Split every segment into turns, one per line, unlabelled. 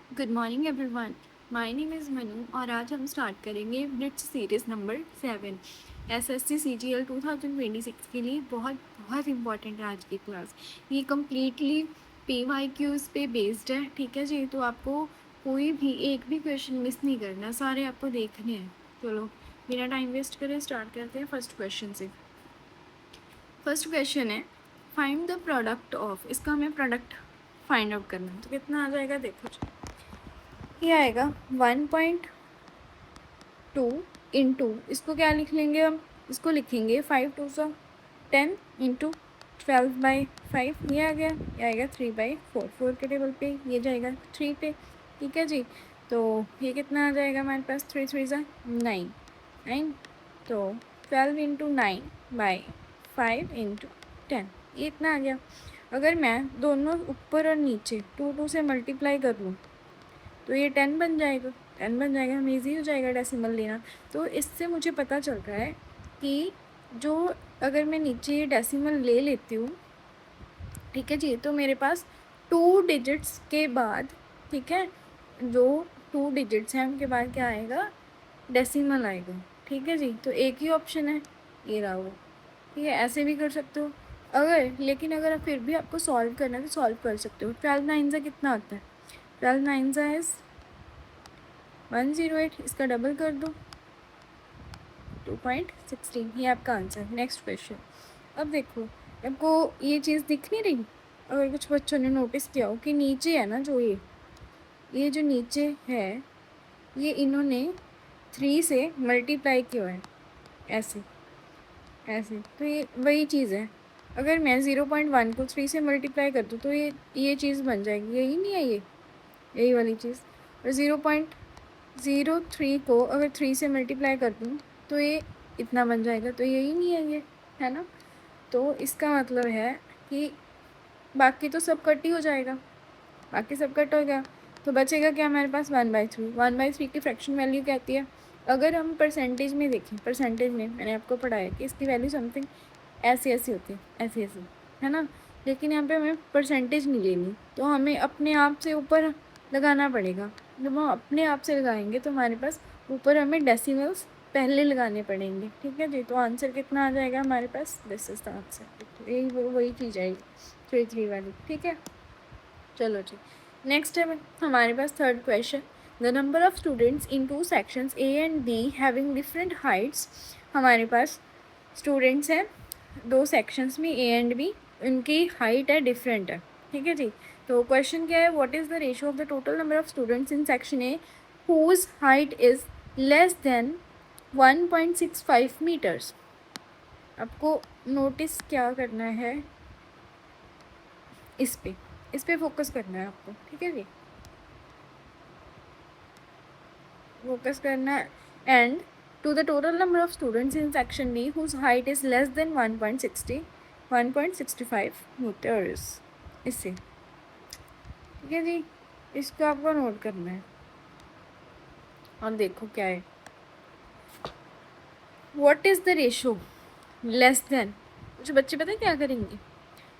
Good morning everyone. My name is Manu और आज हम स्टार्ट करेंगे bridge series number 7 SSC CGL 2026 के लिए बहुत बहुत इंपॉर्टेंट है आज की क्लास। ये कम्प्लीटली PYQs पे बेस्ड है, ठीक है जी। तो आपको कोई भी एक भी क्वेश्चन मिस नहीं करना, सारे आपको देखने हैं। चलो बिना टाइम वेस्ट करे स्टार्ट करते हैं फर्स्ट क्वेश्चन से। फर्स्ट क्वेश्चन है फाइंड द प्रोडक्ट ऑफ, इसका हमें प्रोडक्ट फाइंड आउट करना है। तो कितना आ जाएगा देखो, ये आएगा 1.2 इंटू, इसको क्या लिख लेंगे हम, इसको लिखेंगे 5 2 10 इंटू 12/5, ये आ गया। ये आएगा 3/4, 4 के टेबल पे ये जाएगा 3 पे, ठीक है जी। तो ये कितना आ जाएगा हमारे पास, 3 3 9 9, तो 12 इंटू 9/5 इंटू 10, ये इतना आ गया। अगर मैं दोनों ऊपर और नीचे 2 2 से मल्टीप्लाई कर लूँ तो ये 10 बन जाएगा, 10 बन जाएगा, हमें ईजी हो जाएगा डेसिमल लेना। तो इससे मुझे पता चल रहा है कि जो अगर मैं नीचे ये डेसिमल ले लेती हूँ, ठीक है जी, तो मेरे पास 2 डिजिट्स के बाद, ठीक है, जो 2 डिजिट्स हैं उनके बाद क्या आएगा, डेसिमल आएगा, ठीक है जी। तो एक ही ऑप्शन है, ये रहा वो, ठीक है। ऐसे भी कर सकते हो लेकिन अगर फिर भी आपको सॉल्व करना है तो सॉल्व कर सकते हो। 12 9 से कितना होता है, 12 9 से 108, इसका डबल कर दो 2.16, ये आपका आंसर। Next question. अब देखो, आपको ये चीज़ दिख नहीं रही, अगर कुछ बच्चों ने नोटिस किया हो कि नीचे है ना, जो ये जो नीचे है, ये इन्होंने 3 से मल्टीप्लाई किया है, ऐसे ऐसे, तो ये वही चीज़ है। अगर मैं 0.1 को 3 से मल्टीप्लाई कर दूँ तो ये चीज़ बन जाएगी, यही नहीं है ये, यही वाली चीज़। और 0.03 को अगर 3 से मल्टीप्लाई कर दूँ तो ये इतना बन जाएगा, तो यही नहीं है ये, है ना। तो इसका मतलब है कि बाकी तो सब कट ही हो जाएगा, बाकी सब कट हो गया, तो बचेगा क्या हमारे पास, 1/3। 1/3 की फ्रैक्शन वैल्यू कहती है। अगर हम परसेंटेज में देखें, परसेंटेज में मैंने आपको पढ़ाया कि इसकी वैल्यू समथिंग ऐसी ऐसी होती है, ऐसी ऐसी, है ना। लेकिन यहाँ पे हमें परसेंटेज नहीं लेनी, तो हमें अपने आप से ऊपर लगाना पड़ेगा। जब हम अपने आप से लगाएंगे तो हमारे पास ऊपर हमें डेसिमल्स पहले लगाने पड़ेंगे, ठीक है जी। तो आंसर कितना आ जाएगा हमारे पास, दिस इज द आंसर, यही वही चीज़ आएगी 3 3 वाली, ठीक है। चलो जी, नेक्स्ट है हमारे पास third question. The number of students in 2 sections A and B having different heights. हमारे पास स्टूडेंट्स हैं 2 सेक्शंस में, ए एंड बी, उनकी हाइट है डिफरेंट है, ठीक है जी। तो क्वेश्चन क्या है, what is the ratio of the total number of students in section A whose height is less than 1.65 metres. आपको नोटिस क्या करना है, इस पे फोकस करना है आपको, ठीक है जी, फोकस करना है। And to the total number of students in section D whose height is less than 1.65 metres, इससे, ठीक है जी। इसको आपको नोट करना है। और देखो क्या है, what is the ratio less than. कुछ बच्चे पता है क्या करेंगे,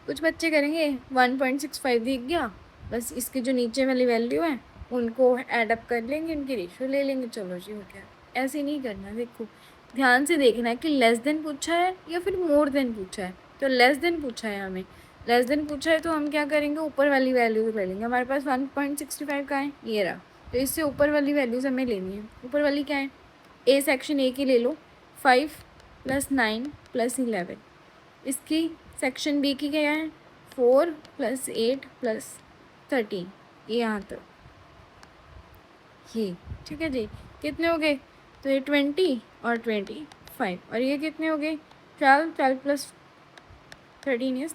कुछ बच्चे करेंगे 1.65 दिख गया, बस इसकी जो नीचे वाली वैल्यू है उनको ऐड अप कर लेंगे, उनकी रेशो ले लेंगे, चलो जी हो गया। ऐसे नहीं करना, देखो ध्यान से देखना है कि लेस देन पूछा है या फिर मोर देन पूछा है। तो लेस देन पूछा है, हमें लेस देन पूछा है, तो हम क्या करेंगे, ऊपर वाली वैल्यू ले लेंगे। हमारे पास 1.65 का है, ये रहा, तो इससे ऊपर वाली वैल्यूज़ हमें लेनी है। ऊपर वाली क्या है, ए सेक्शन ए की ले लो, 5 + 9 + 11। इसकी सेक्शन बी की क्या है, 4 + 8 + 13, ये यहाँ तक, ये, ठीक है जी। कितने हो गए, तो ये 20 और 25, और ये कितने हो गए, 12 + 13 इज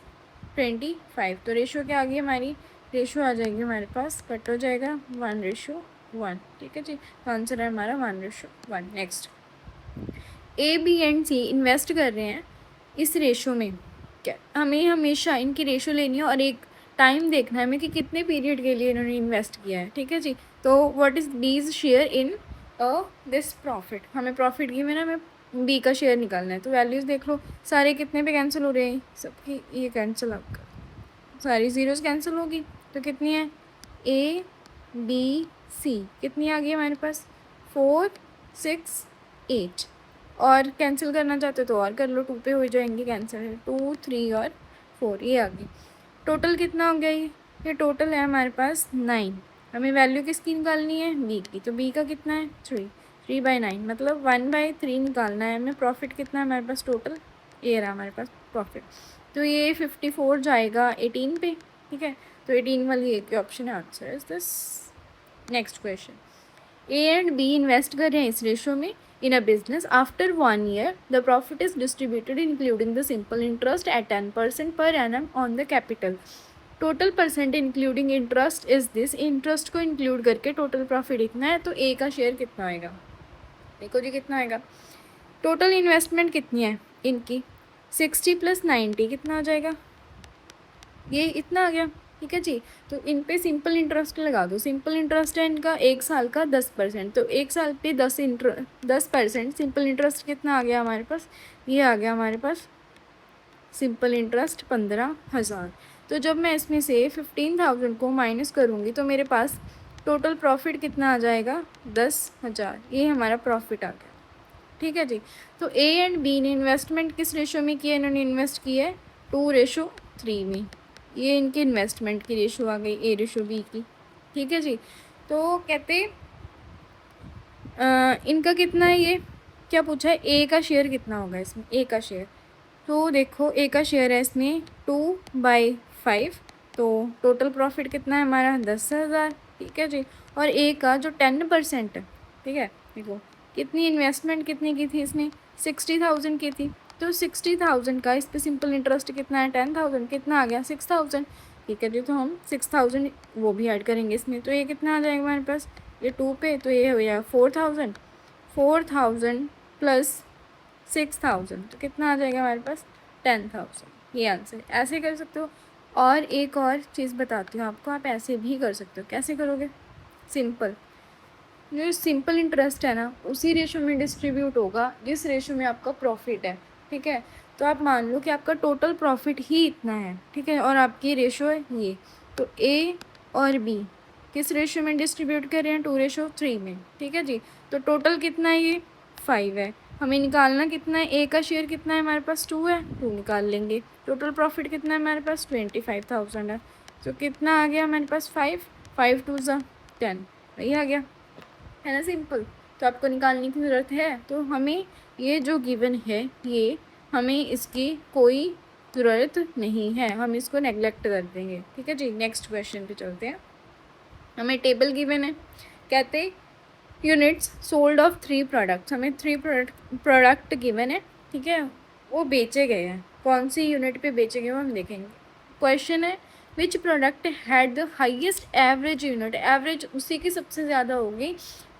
25। तो रेशो क्या आ गई हमारी, रेशो आ जाएगी हमारे पास, कट हो जाएगा 1:1, ठीक है जी। तो आंसर है हमारा 1:1। Next, A B and C invest कर रहे हैं इस रेशो में, क्या हमें हमेशा इनकी रेशो लेनी है और एक टाइम देखना है हमें कि कितने पीरियड के लिए इन्होंने इन्वेस्ट किया है, ठीक है जी। तो व्हाट इज़ बीज शेयर इन दिस प्रॉफिट, हमें प्रॉफिट की में ना हमें बी का शेयर निकालना है। तो वैल्यूज़ देख लो, सारे कितने पे कैंसिल हो रहे हैं, सबकी ये कैंसिल, आपका सारी ज़ीरोज़ कैंसिल होगी, तो कितनी है, ए बी सी कितनी आ गई हमारे पास 4 6 8 और कैंसिल करना चाहते हो तो और कर लो, 2 पे हो जाएंगे कैंसिल, 2 3 और 4 ये आ गई। टोटल कितना हो गया ये टोटल है हमारे पास 9। हमें वैल्यू किसकी निकालनी है बी की, तो बी का कितना है 3/9 मतलब 1/3 निकालना है हमें। प्रॉफिट कितना है हमारे पास टोटल, ये रहा हमारे पास प्रॉफिट, तो ये 54 जाएगा 18 पे, ठीक है। तो 18 वाली एक ही ऑप्शन है, answer is this. Next question, A and B invest कर रहे हैं इस रेशो में in a business. After 1 year the profit is distributed including the simple interest at 10% per annum on the capital. Total percent including interest is this. Interest को include करके total profit इतना है, तो ए का शेयर कितना आएगा, देखो जी कितना आएगा। टोटल इन्वेस्टमेंट कितनी है इनकी 60 + 90 कितना आ जाएगा, ये इतना आ गया, ठीक है जी। तो इन पे सिंपल इंटरेस्ट लगा दो। सिंपल इंटरेस्ट है इनका 1 साल का 10%, तो 1 साल पे 10% सिंपल इंटरेस्ट कितना आ गया हमारे पास, ये आ गया हमारे पास सिंपल इंटरेस्ट 15,000। तो जब मैं इसमें से 15,000 को माइनस करूँगी तो मेरे पास टोटल प्रॉफिट कितना आ जाएगा 10,000, ये हमारा प्रॉफिट आ गया, ठीक है जी। तो ए एंड बी ने इन्वेस्टमेंट किस रेशो में किया, इन्होंने इन्वेस्ट किया है 2:3 में। ये इनकी इन्वेस्टमेंट की रेशो आ गई ए रेशो बी की, ठीक है जी। तो कहते इनका कितना है, ये क्या पूछा है, ए का शेयर कितना होगा इसमें, ए का शेयर। तो देखो ए का शेयर है इसमें 2/5, तो टोटल प्रॉफिट कितना है हमारा 10,000, ठीक है जी। और ए का जो 10% है, ठीक है, देखो कितनी इन्वेस्टमेंट कितनी की थी इसने 60,000 की थी, तो 60,000 का इस पर सिंपल इंटरेस्ट कितना है 10,000, कितना आ गया 6,000, ठीक है जी। तो हम 6,000 वो भी ऐड करेंगे इसमें, तो ये कितना आ जाएगा हमारे पास, ये 2 पे, तो ये हो गया 4,000 प्लस 6,000, तो कितना आ जाएगा हमारे पास 10,000, ये आंसर। ऐसे कर सकते हो। और एक और चीज़ बताती हूँ आपको, आप ऐसे भी कर सकते हो। कैसे करोगे, सिंपल, जो सिंपल इंटरेस्ट है ना उसी रेशो में डिस्ट्रीब्यूट होगा जिस रेशो में आपका प्रॉफिट है, ठीक है। तो आप मान लो कि आपका टोटल प्रॉफिट ही इतना है, ठीक है, और आपकी रेशो है ये, तो ए और बी किस रेशो में डिस्ट्रीब्यूट कर रहे हैं 2:3 में, ठीक है जी। तो टोटल कितना है ये 5 है, हमें निकालना कितना है, ए का शेयर कितना है हमारे पास 2 है, 2 निकाल लेंगे। टोटल प्रॉफिट कितना है हमारे पास 25,000 है, तो कितना आ गया हमारे पास 5 2 10, वही आ गया, है ना सिंपल। तो आपको निकालने की ज़रूरत है, तो हमें ये जो गिवन है ये हमें इसकी कोई ज़रूरत नहीं है, हम इसको नेगलेक्ट कर देंगे, ठीक है जी। नेक्स्ट क्वेश्चन पे चलते हैं। हमें टेबल गिवन है, कहते यूनिट्स सोल्ड ऑफ 3 प्रोडक्ट्स, हमें 3 प्रोडक्ट गिवन है, ठीक है, वो बेचे गए हैं, कौन सी यूनिट पे बेचे गए वो हम देखेंगे। क्वेश्चन है which product had the highest average unit, average उसी की सबसे ज़्यादा होगी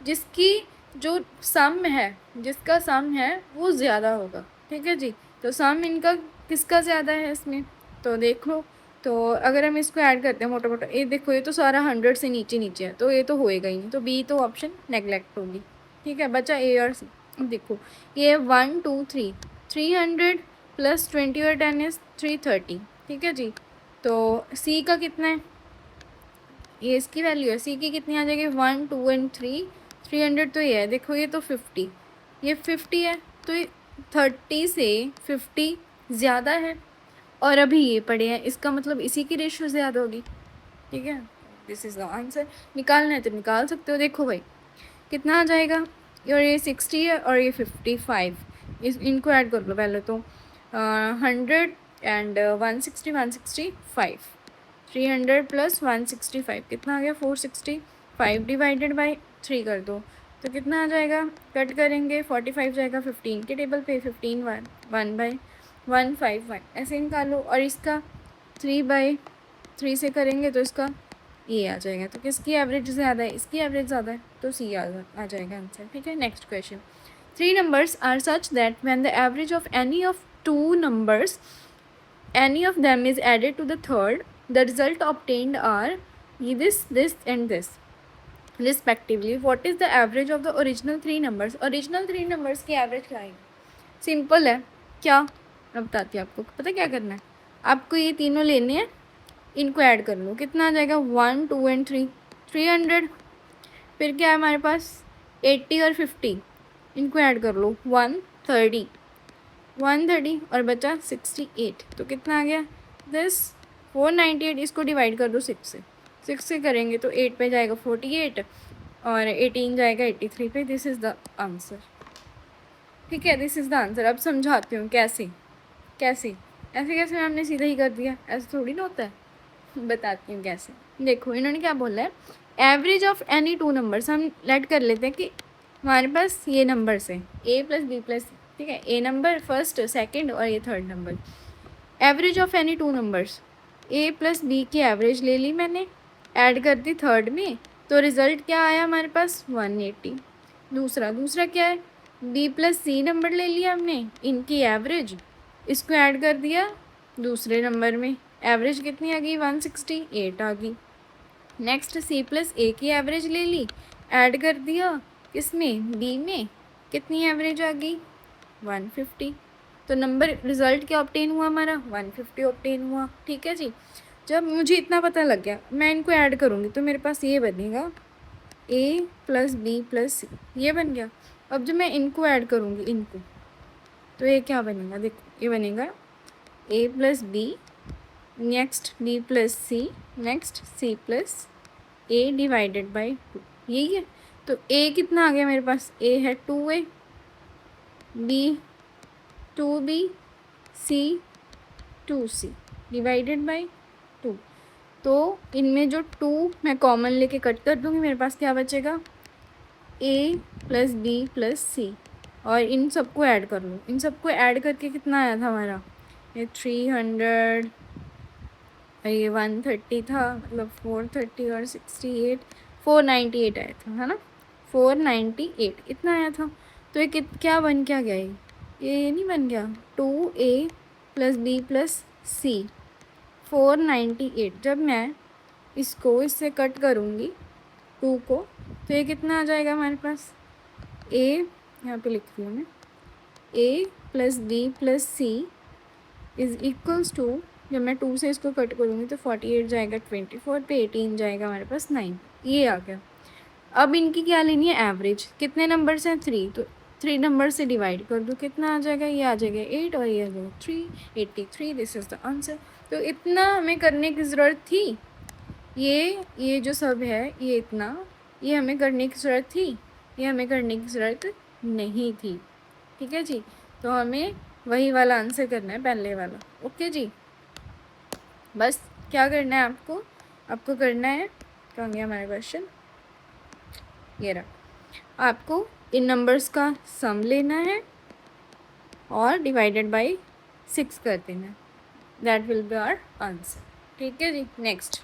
जिसकी जो सम है, जिसका सम है वो ज़्यादा होगा, ठीक है जी। तो सम इनका किसका ज़्यादा है इसमें, तो देख लो। तो अगर हम इसको ऐड करते हैं मोटा मोटा, ये देखो ये तो सारा 100 से नीचे नीचे है, तो ये तो होएगा ही नहीं, तो बी तो ऑप्शन नेगलेक्ट होगी, ठीक है। बचा ए और सी। अब देखो ये 1 2 3 300 + 20 और 10 इज 330, ठीक है जी। तो सी का कितना है, ये इसकी वैल्यू है, सी की कितनी आ जाएगी 1 2 और 3, 300 तो ये है, देखो ये तो 50, ये 50 है, तो ये 30 से 50 ज़्यादा है, और अभी ये पड़े हैं, इसका मतलब इसी की रेशो ज़्यादा होगी, ठीक है। This is the answer. निकालना है तो निकाल सकते हो, देखो भाई कितना आ जाएगा, और ये 60 है और ये 55, इनको ऐड कर लो पहले तो 100 एंड 160 165, 300 + 165 कितना आ गया 460, 5 डिवाइडेड बाई 3 कर दो तो कितना आ जाएगा, कट करेंगे 45 जाएगा 15 के टेबल पे, 15 1/151 ऐसे निकालो, और इसका 3/3 से करेंगे तो इसका ये आ जाएगा। तो किसकी एवरेज ज़्यादा है, इसकी एवरेज ज़्यादा है, तो सी आ जाएगा आंसर, ठीक है। Next question, 3 numbers are such that when the average of any of 2 numbers, any of them is added to the third, the result obtained are this and this respectively. What is the average of the original 3 numbers? Original 3 numbers की average क्या आएगी, simple है, क्या मैं बताती हूँ आपको, पता क्या करना है, आपको ये तीनों लेने हैं, इनको ऐड कर लो, कितना आ जाएगा 1 2 और 3, 300, फिर क्या है हमारे पास 80 और 50, इनको ऐड कर लो 130, 130 और बचा 68, तो कितना आ गया दिस 498। इसको डिवाइड कर दो 6 से करेंगे तो 8 पे जाएगा 48 और 18 जाएगा 83 पे। This is the answer. ठीक है, दिस इज़ द आंसर। अब समझाती हूँ कैसे कैसे ऐसे कैसे मैम ने सीधा ही कर दिया, ऐसे थोड़ी ना होता है। बताती हूँ कैसे। देखो इन्होंने क्या बोला है, average of any two numbers. हम लेट कर लेते हैं कि हमारे पास ये नंबर्स हैं a प्लस बी प्लस, ठीक है, a नंबर फर्स्ट सेकंड और ये third number. Average of any two numbers, a plus B की एवरेज ले ली मैंने, ऐड कर दी थर्ड में, तो रिज़ल्ट क्या आया हमारे पास 180। दूसरा क्या है, b प्लस सी नंबर ले लिया हमने, इनकी एवरेज, इसको ऐड कर दिया दूसरे नंबर में, एवरेज कितनी आ गई 168 आ गई। नेक्स्ट सी प्लस ए की एवरेज ले ली, ऐड कर दिया किसमें बी में, कितनी एवरेज आ गई 150। तो नंबर रिज़ल्ट क्या ऑब्टेन हुआ हमारा 150 ऑब्टेन हुआ। ठीक है जी। जब मुझे इतना पता लग गया, मैं इनको ऐड करूँगी तो मेरे पास ये बनेगा a प्लस बी प्लस सी, ये बन गया। अब जब मैं इनको ऐड करूँगी इनको, तो ये क्या बनेगा, देखो ये बनेगा a plus B, next b plus C, next c plus a divided by 2, यही है। तो a कितना आ गया मेरे पास, a है 2a, b 2b, c 2c divided by 2। तो इनमें जो 2 मैं कॉमन लेके कट कर दूँगी, मेरे पास क्या बचेगा a प्लस बी प्लस सी, और इन सबको ऐड कर लो। इन सबको ऐड करके कितना आया था हमारा, ये 300 और ये 130 था, मतलब 430 और 68 498 आया था, है ना, 498 इतना आया था। तो ये क्या बन क्या गया, ये नहीं बन गया 2a प्लस बी प्लस सी 498। जब मैं इसको इससे कट करूँगी 2 को, तो ये कितना आ जाएगा हमारे पास, a यहाँ पे लिख रही हूँ मैं, a plus B plus C is equals to, जब मैं 2 से इसको कट करूँगी तो 48 जाएगा 24 पे, 18 जाएगा हमारे पास 9, ये आ गया। अब इनकी क्या लेनी है एवरेज, कितने नंबर्स हैं 3, तो 3 नंबर से डिवाइड कर दो, कितना आ जाएगा, ये आ जाएगा 8 और ये आ जाएगा 383। This is the answer. तो इतना हमें करने की ज़रूरत थी, ये जो सब है ये इतना, ये हमें करने की ज़रूरत थी, ये हमें करने की ज़रूरत नहीं थी। ठीक है जी। तो हमें वही वाला आंसर करना है, पहले वाला। ओके जी। बस क्या करना है आपको करना है, कहाँ गया हमारा क्वेश्चन, ये रहा। आपको इन नंबर्स का सम लेना है और डिवाइडेड बाई 6 कर देना है, that will be our answer. ठीक है जी। Next,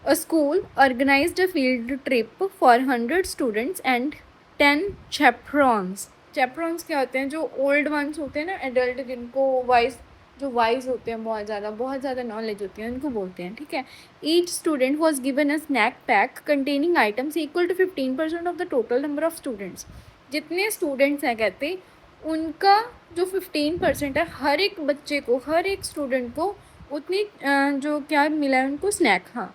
a school organized a field trip for 100 students and 10 chaperones. Chaperones क्या होते हैं, जो ओल्ड वंस होते हैं ना, एडल्ट, जिनको वाइज होते हैं, बहुत ज़्यादा नॉलेज होती है, उनको बोलते हैं। ठीक है। Each student was given a snack pack containing items equal to 15% of the total number of students. जितने स्टूडेंट्स हैं कहते, उनका जो 15% है, हर एक बच्चे को, हर एक स्टूडेंट को उतनी जो क्या मिला है उनको, स्नैक, हाँ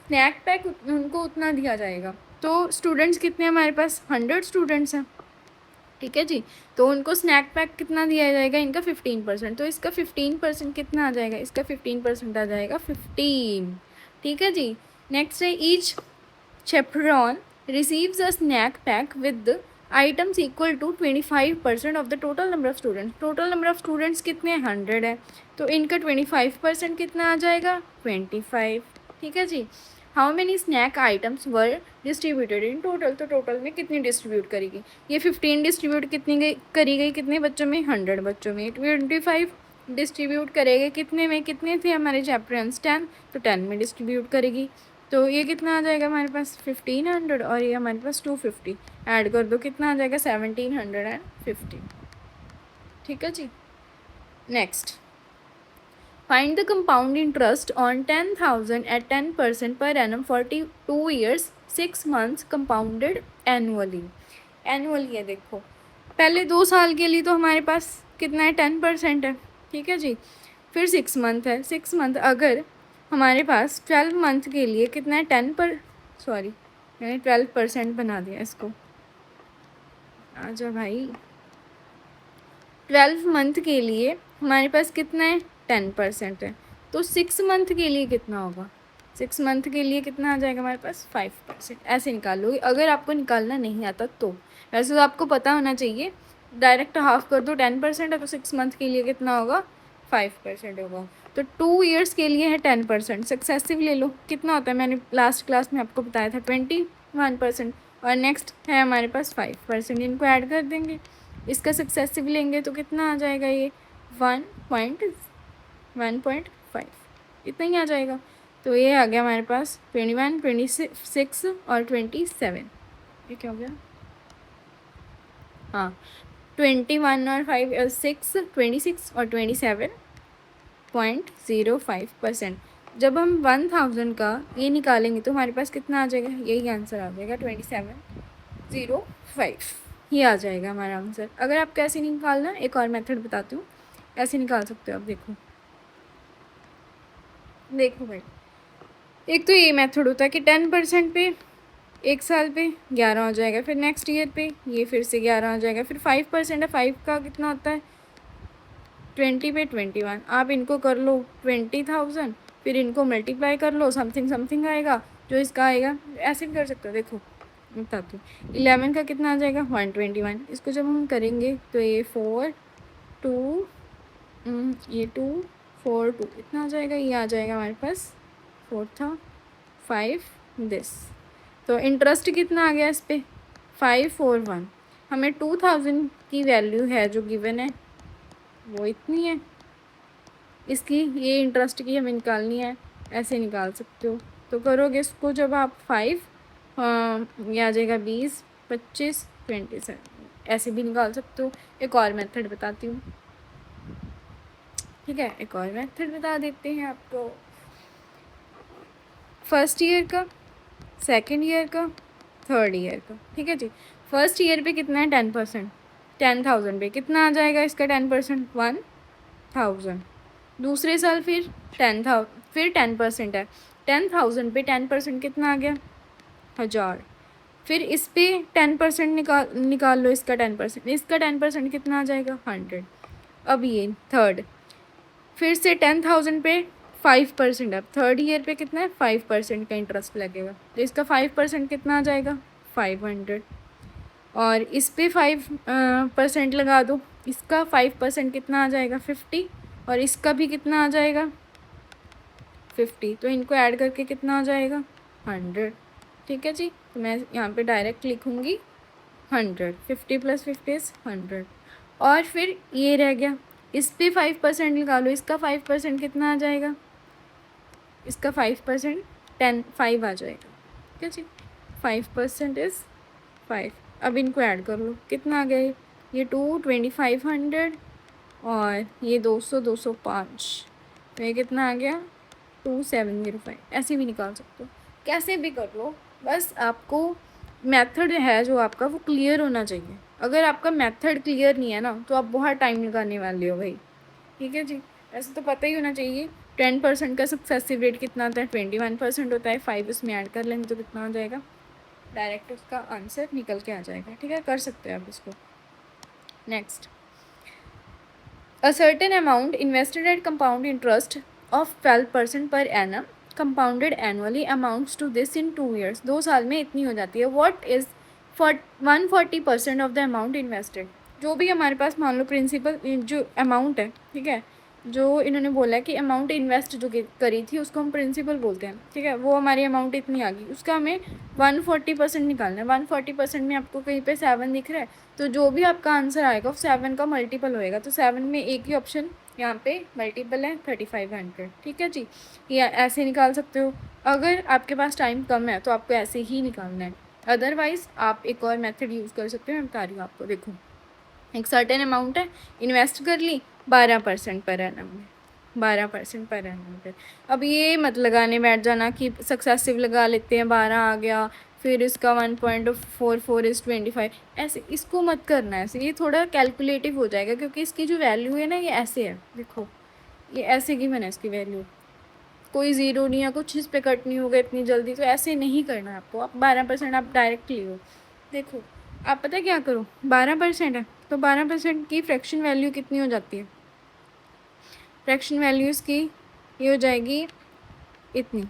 स्नैक पैक उनको उतना दिया जाएगा। तो स्टूडेंट्स कितने हैं हमारे पास, 100 स्टूडेंट्स हैं। ठीक है जी। तो उनको स्नैक पैक कितना दिया जाएगा, इनका 15%। तो इसका 15% कितना आ जाएगा, इसका 15% आ जाएगा 15। ठीक है जी। नेक्स्ट है, each chaperone receives a snack pack with items equal to 25% of the total number of students. Total number of students कितने, 100 है, तो इनका 25% कितना आ जाएगा, 25। ठीक है जी। How many snack items were distributed in total, तो टोटल में कितनी डिस्ट्रीब्यूट करेगी, ये 15 डिस्ट्रीब्यूट करी गई कितने बच्चों में, 100 बच्चों में। 25 डिस्ट्रीब्यूट करेगी कितने में, कितने थे हमारे चैपरॉन्स, 10, तो 10 में डिस्ट्रीब्यूट करेगी। तो ये कितना आ जाएगा हमारे पास 1500 और ये हमारे पास 250, ऐड कर दो कितना आ जाएगा 1750। ठीक है जी। Next, find the compound interest on 10,000 at 10% per annum 42 years 6 months compounded annually. Annually है, देखो पहले 2 साल के लिए तो हमारे पास कितना है, 10% है। ठीक है जी। फिर 6 मंथ है, 6 मंथ, अगर हमारे पास 12 मंथ के लिए कितना है, सॉरी मैंने 12% बना दिया इसको। आ जाओ भाई। 12 मंथ के लिए हमारे पास कितना है, 10% है। तो 6 मंथ के लिए कितना होगा, 6 मंथ के लिए कितना आ जाएगा हमारे पास, 5%। ऐसे निकाल लोगे अगर आपको निकालना नहीं आता तो। वैसे तो आपको पता होना चाहिए, डायरेक्ट हाफ कर दो, 10% है तो 6 मंथ के लिए कितना होगा, 5% होगा। तो 2 ईयर्स के लिए है 10%। सक्सेसिव ले लो, कितना होता है, मैंने लास्ट क्लास में आपको बताया था 21%। और नेक्स्ट है हमारे पास 5%, इनको ऐड कर देंगे। इसका सक्सेसिव लेंगे तो कितना आ जाएगा, ये 1.5 इतना ही आ जाएगा। तो ये आ गया हमारे पास 21, 26 और 27। ये क्या हो गया, हाँ 21 और 5 6 26 और 27.05%। जब हम 1000 का ये निकालेंगे तो हमारे पास कितना आ जाएगा, यही आंसर आ जाएगा 27.05। ये आ जाएगा हमारा आंसर। अगर आप कैसे निकालना, एक और मेथड बताती हूँ, ऐसे निकाल सकते हो आप। देखो देखो भाई, एक तो ये मेथड होता है कि 10% पे एक साल पे 11 हो जाएगा, फिर नेक्स्ट ईयर पे ये फिर से 11 हो जाएगा, फिर 5% है, 5 का कितना होता है 20 पे 21। आप इनको कर लो 20,000, फिर इनको मल्टीप्लाई कर लो, समथिंग समथिंग आएगा जो इसका आएगा। ऐसे भी कर सकते हो। देखो बताती हूँ, 11 का कितना आ जाएगा 121। इसको जब हम करेंगे तो ये 4 2 ये 2 4 2 इतना आ जाएगा, ये आ जाएगा हमारे पास 4 था 5 दिस। तो इंटरेस्ट कितना आ गया इस पर 541। हमें 2000 की वैल्यू है जो गिवन है वो इतनी है, इसकी ये इंटरेस्ट की हमें निकालनी है। ऐसे निकाल सकते हो। तो करोगे इसको जब आप 5 ये आ जाएगा 20 25 27, ऐसे भी निकाल सकते हो। एक और मेथड बताती हूँ, ठीक है, एक और मेथड बता देते हैं आपको। फर्स्ट ईयर का, सेकेंड ईयर का, थर्ड ईयर का, ठीक है जी। फर्स्ट ईयर पे कितना है 10%, 10,000 पे कितना आ जाएगा इसका 10%, 1,000। दूसरे साल फिर 10,000, फिर 10% है, 10,000 पे 10% कितना आ गया 1000। फिर इस पे 10% निकाल लो, इसका 10%, इसका 10% कितना आ जाएगा 100। अब ये थर्ड, फिर से 10,000 पे 5%। अब थर्ड ईयर पे कितना है 5% का इंटरेस्ट लगेगा, तो इसका 5% कितना आ जाएगा 500। और इस पे 5% लगा दो, इसका 5% कितना आ जाएगा 50, और इसका भी कितना आ जाएगा 50। तो इनको ऐड करके कितना आ जाएगा 100, ठीक है जी। तो मैं यहाँ पे डायरेक्ट लिखूँगी 100, 50 + 50 इज़ 100। और फिर ये रह गया, इस पे 5% निकालो, इसका 5% कितना आ जाएगा, इसका 5% 5 आ जाएगा, ठीक है जी। 5% इज़ 5। अब इनको ऐड कर लो, कितना आ गया ये 2500 और ये 200 205, तो ये कितना आ गया 2705। ऐसे भी निकाल सकते हो, कैसे भी कर लो, बस आपको मेथड है जो आपका वो क्लियर होना चाहिए। अगर आपका मेथड क्लियर नहीं है ना तो आप बहुत टाइम लगाने वाले हो भाई, ठीक है जी। ऐसे तो पता ही होना चाहिए 10% का सक्सेसिव रेट कितना होता है, 21% होता है। 5 इसमें ऐड कर लेंगे तो कितना हो जाएगा, डायरेक्ट उसका आंसर निकल के आ जाएगा, ठीक है, कर सकते हैं आप इसको। Next, a certain amount invested at compound interest of 12% पर annum compounded annually amounts to this in 2 years. 2 साल में इतनी हो जाती है। What is 140% of the amount invested. जो भी हमारे पास मान लो प्रिंसिपल जो अमाउंट है, ठीक है, जो इन्होंने बोला है कि अमाउंट इन्वेस्ट जो करी थी उसको हम प्रिंसिपल बोलते हैं, ठीक है, वो हमारी अमाउंट इतनी आ गई, उसका हमें 140% निकालना है। 140% में आपको कहीं पे 7 दिख रहा है, तो जो भी आपका आंसर आएगा वो 7 का मल्टीपल होएगा। तो 7 में एक ही ऑप्शन यहाँ पे मल्टीपल है 3500, ठीक है जी। या ऐसे निकाल सकते हो। अगर आपके पास टाइम कम है तो आपको ऐसे ही निकालना है, अदरवाइज़ आप एक और मेथड यूज़ कर सकते हो। मैं बता रही हूँ आपको। देखो, एक सर्टेन अमाउंट है, इन्वेस्ट कर ली 12% पर एनम में, 12% पर एनम पे। अब ये मत लगाने बैठ जाना कि सक्सेसिव लगा लेते हैं, 12 आ गया, फिर इसका 1.44 इज़ 25, ऐसे इसको मत करना है। ऐसे ये थोड़ा कैलकुलेटिव हो जाएगा, क्योंकि इसकी जो वैल्यू है ना ये ऐसे है, देखो ये ऐसे की मैंने इसकी वैल्यू, कोई ज़ीरो नहीं या कुछ इस पे कट नहीं होगा इतनी जल्दी, तो ऐसे नहीं करना है आपको। आप 12% आप डायरेक्ट लो। देखो आप पता क्या करो, 12% है तो 12% की फ्रैक्शन वैल्यू कितनी हो जाती है, फ्रैक्शन वैल्यू इसकी ये हो जाएगी इतनी,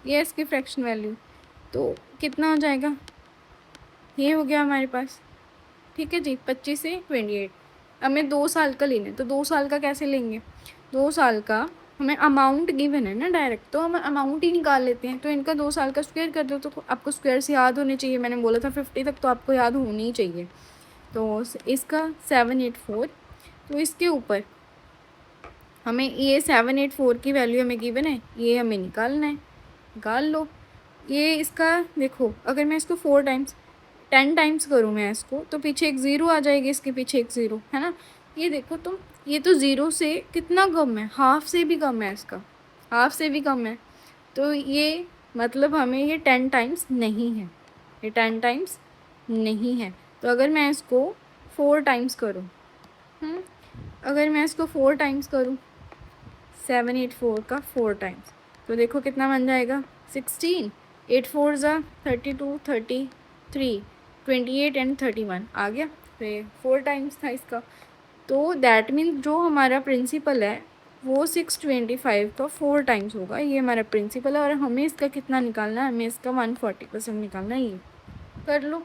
ये इसकी फ्रैक्शन वैल्यू, तो कितना हो जाएगा, ये हो गया हमारे पास। ठीक है जी, 25 से 28। हमें 2 साल का लेना है, तो 2 साल का कैसे लेंगे, 2 साल का हमें अमाउंट गिवन है ना डायरेक्ट, तो हम अमाउंट ही निकाल लेते हैं। तो इनका 2 साल का स्क्वायर कर दो, तो आपको स्क्वायर से याद होने चाहिए, मैंने बोला था 50 तक तो आपको याद होनी ही चाहिए। तो इसका 784, तो इसके ऊपर हमें ये 784 की वैल्यू हमें गिवन है, ये हमें निकालना है, निकाल लो। ये इसका देखो, अगर मैं इसको 10 टाइम्स करूँ मैं इसको, तो पीछे एक ज़ीरो आ जाएगी, इसके पीछे एक ज़ीरो है ना। ये देखो तुम, ये तो ज़ीरो से कितना कम है, हाफ से भी कम है इसका, हाफ से भी कम है। तो ये मतलब हमें ये 10 टाइम्स नहीं है, ये 10 टाइम्स नहीं है। तो अगर मैं इसको 4 टाइम्स करूँ, अगर मैं इसको 4 टाइम्स करूँ, 784 का 4 टाइम्स, तो देखो कितना बन जाएगा, 16, 8 4 ज़ा 32, 33, 28 एंड 31 आ गया। तो ये 4 टाइम्स था इसका। तो दैट मीन्स जो हमारा प्रिंसिपल है वो 625 का 4 टाइम्स होगा, ये हमारा प्रिंसिपल है। और हमें इसका कितना निकालना है, हमें इसका 140% निकालना है। ये कर लो।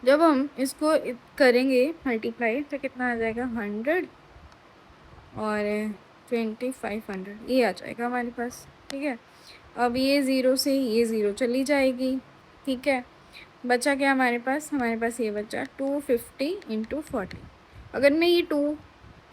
जब हम इसको करेंगे मल्टीप्लाई, तो कितना आ जाएगा, 100 और 2500, ये आ जाएगा हमारे पास। ठीक है, अब ये ज़ीरो से ये ज़ीरो चली जाएगी। ठीक है, बचा क्या हमारे पास, हमारे पास ये बचा 250 इंटू 40। अगर मैं ये 2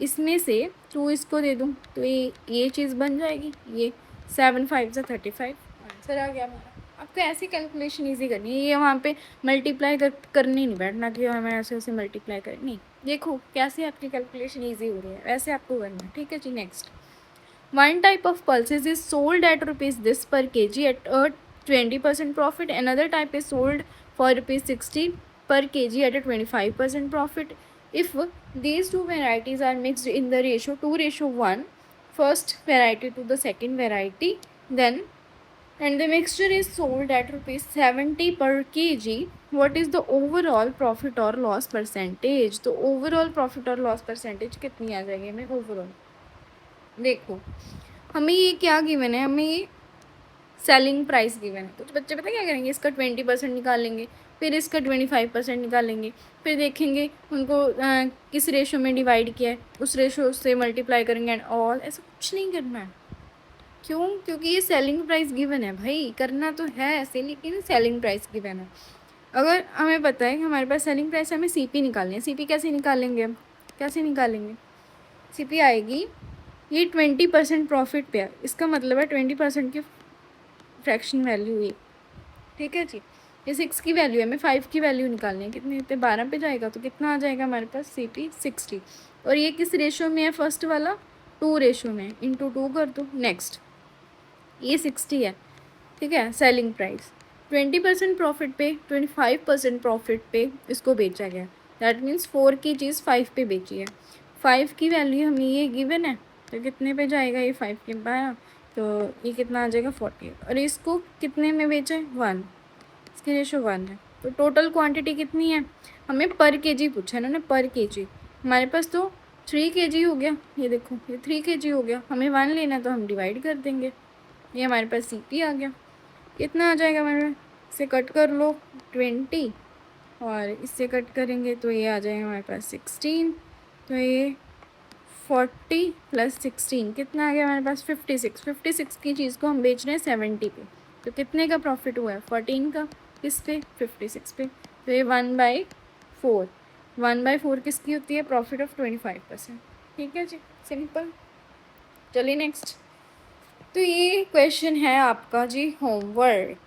इसमें से 2 इसको दे दूँ, तो ये चीज़ बन जाएगी, ये 7 5 ज़ा 35 आंसर आ गया हमारा। आपको ऐसी कैलकुलेशन इजी करनी है, ये वहाँ पे मल्टीप्लाई करनी नहीं बैठना कि हमें ऐसे ऐसे मल्टीप्लाई करनी। देखो कैसे आपकी कैलकुलेशन इजी हो रही है, वैसे आपको करना है। ठीक है जी, next. One type of pulses is sold at rupees this per kg at a 20% profit. Another type is sold for rupees 60 per kg at a 25% profit. If these two varieties are mixed in the ratio 2:1, first variety to the second variety, then and the mixture is sold at rupees 70 per kg, what is the overall profit or loss percentage? तो overall profit और loss percentage कितनी आ जाएगी हमें overall? देखो हमें ये क्या गिवन है, हमें ये सेलिंग प्राइस गिवन है। तो बच्चे पता क्या करेंगे, इसका 20% निकालेंगे, फिर इसका 25% निकालेंगे, फिर देखेंगे उनको किस रेशो में डिवाइड किया है, उस रेशो से मल्टीप्लाई करेंगे एंड ऑल। ऐसा कुछ नहीं करना है। क्यों? क्योंकि ये सेलिंग प्राइस गिवन है भाई, करना तो है ऐसे, लेकिन सेलिंग प्राइस गिवन है। अगर हमें पता है कि हमारे पास सेलिंग प्राइस, हमें CP निकालनी है। CP कैसे निकालेंगे हम, कैसे निकालेंगे, CP आएगी, ये 20% प्रॉफिट पे है, इसका मतलब है 20% की फ्रैक्शन वैल्यू ये। ठीक है जी, ये 6 की वैल्यू है, हमें 5 की वैल्यू निकालनी है, कितने पे 12 पे जाएगा, तो कितना आ जाएगा हमारे पास CP 60। और ये किस रेशो में है, फर्स्ट वाला 2 रेशो में, इंटू 2 कर दो। नेक्स्ट, ये 60 है। ठीक है, सेलिंग प्राइस 20% प्रॉफिट पे, 25% प्रॉफिट पे इसको बेचा गया। दैट मीन्स 4 की चीज़ 5 पे बेची है। 5 की वैल्यू हमें ये गिवन है, तो कितने पे जाएगा ये 5 के 12, तो ये कितना आ जाएगा 40। और इसको कितने में बेचा है, 1, इसकी रेशो 1 है। तो टोटल क्वांटिटी कितनी है, हमें पर केजी पूछा है ना, पर केजी। हमारे पास तो 3 kg हो गया, ये देखो ये 3 kg हो गया, हमें 1 लेना है तो हम डिवाइड कर देंगे, ये हमारे पास CP आ गया। कितना आ जाएगा हमारे पास, इससे कट कर लो 20 और इससे कट करेंगे तो ये आ जाएगा हमारे पास 16, तो ये 40 + 16 कितना आ गया हमारे पास 56। 56 की चीज़ को हम बेच रहे हैं 70 पे, तो कितने का प्रॉफिट हुआ है, 14 का। किस पे, 56 पे। तो ये 1/4, 1/4 किसकी होती है, प्रॉफिट ऑफ 25%। ठीक है जी, सिंपल। चलिए नेक्स्ट। तो ये क्वेश्चन है आपका जी होमवर्क।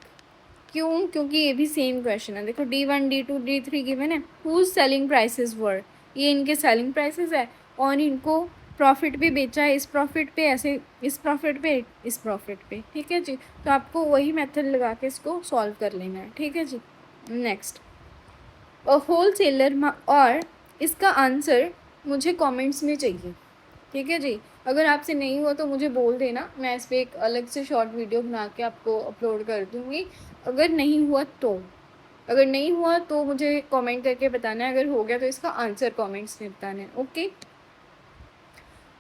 क्यों? क्योंकि ये भी सेम क्वेश्चन है। देखो D1 D2 D3 गिवन है, हुज सेलिंग प्राइसेस वर, ये इनके सेलिंग प्राइसेस है और इनको प्रॉफिट भी बेचा है, इस प्रॉफिट पे, ऐसे इस प्रॉफिट पे, इस प्रॉफिट पे। ठीक है जी, तो आपको वही मेथड लगा के इसको सॉल्व कर लेना है। ठीक है जी, नेक्स्ट। होल सेलर, और इसका आंसर मुझे कमेंट्स में चाहिए। ठीक है जी, अगर आपसे नहीं हुआ तो मुझे बोल देना, मैं इस पर एक अलग से शॉर्ट वीडियो बना के आपको अपलोड कर दूँगी। अगर नहीं हुआ तो, अगर नहीं हुआ तो मुझे कमेंट करके बताना है, अगर हो गया तो इसका आंसर कमेंट्स में बताना है। Okay.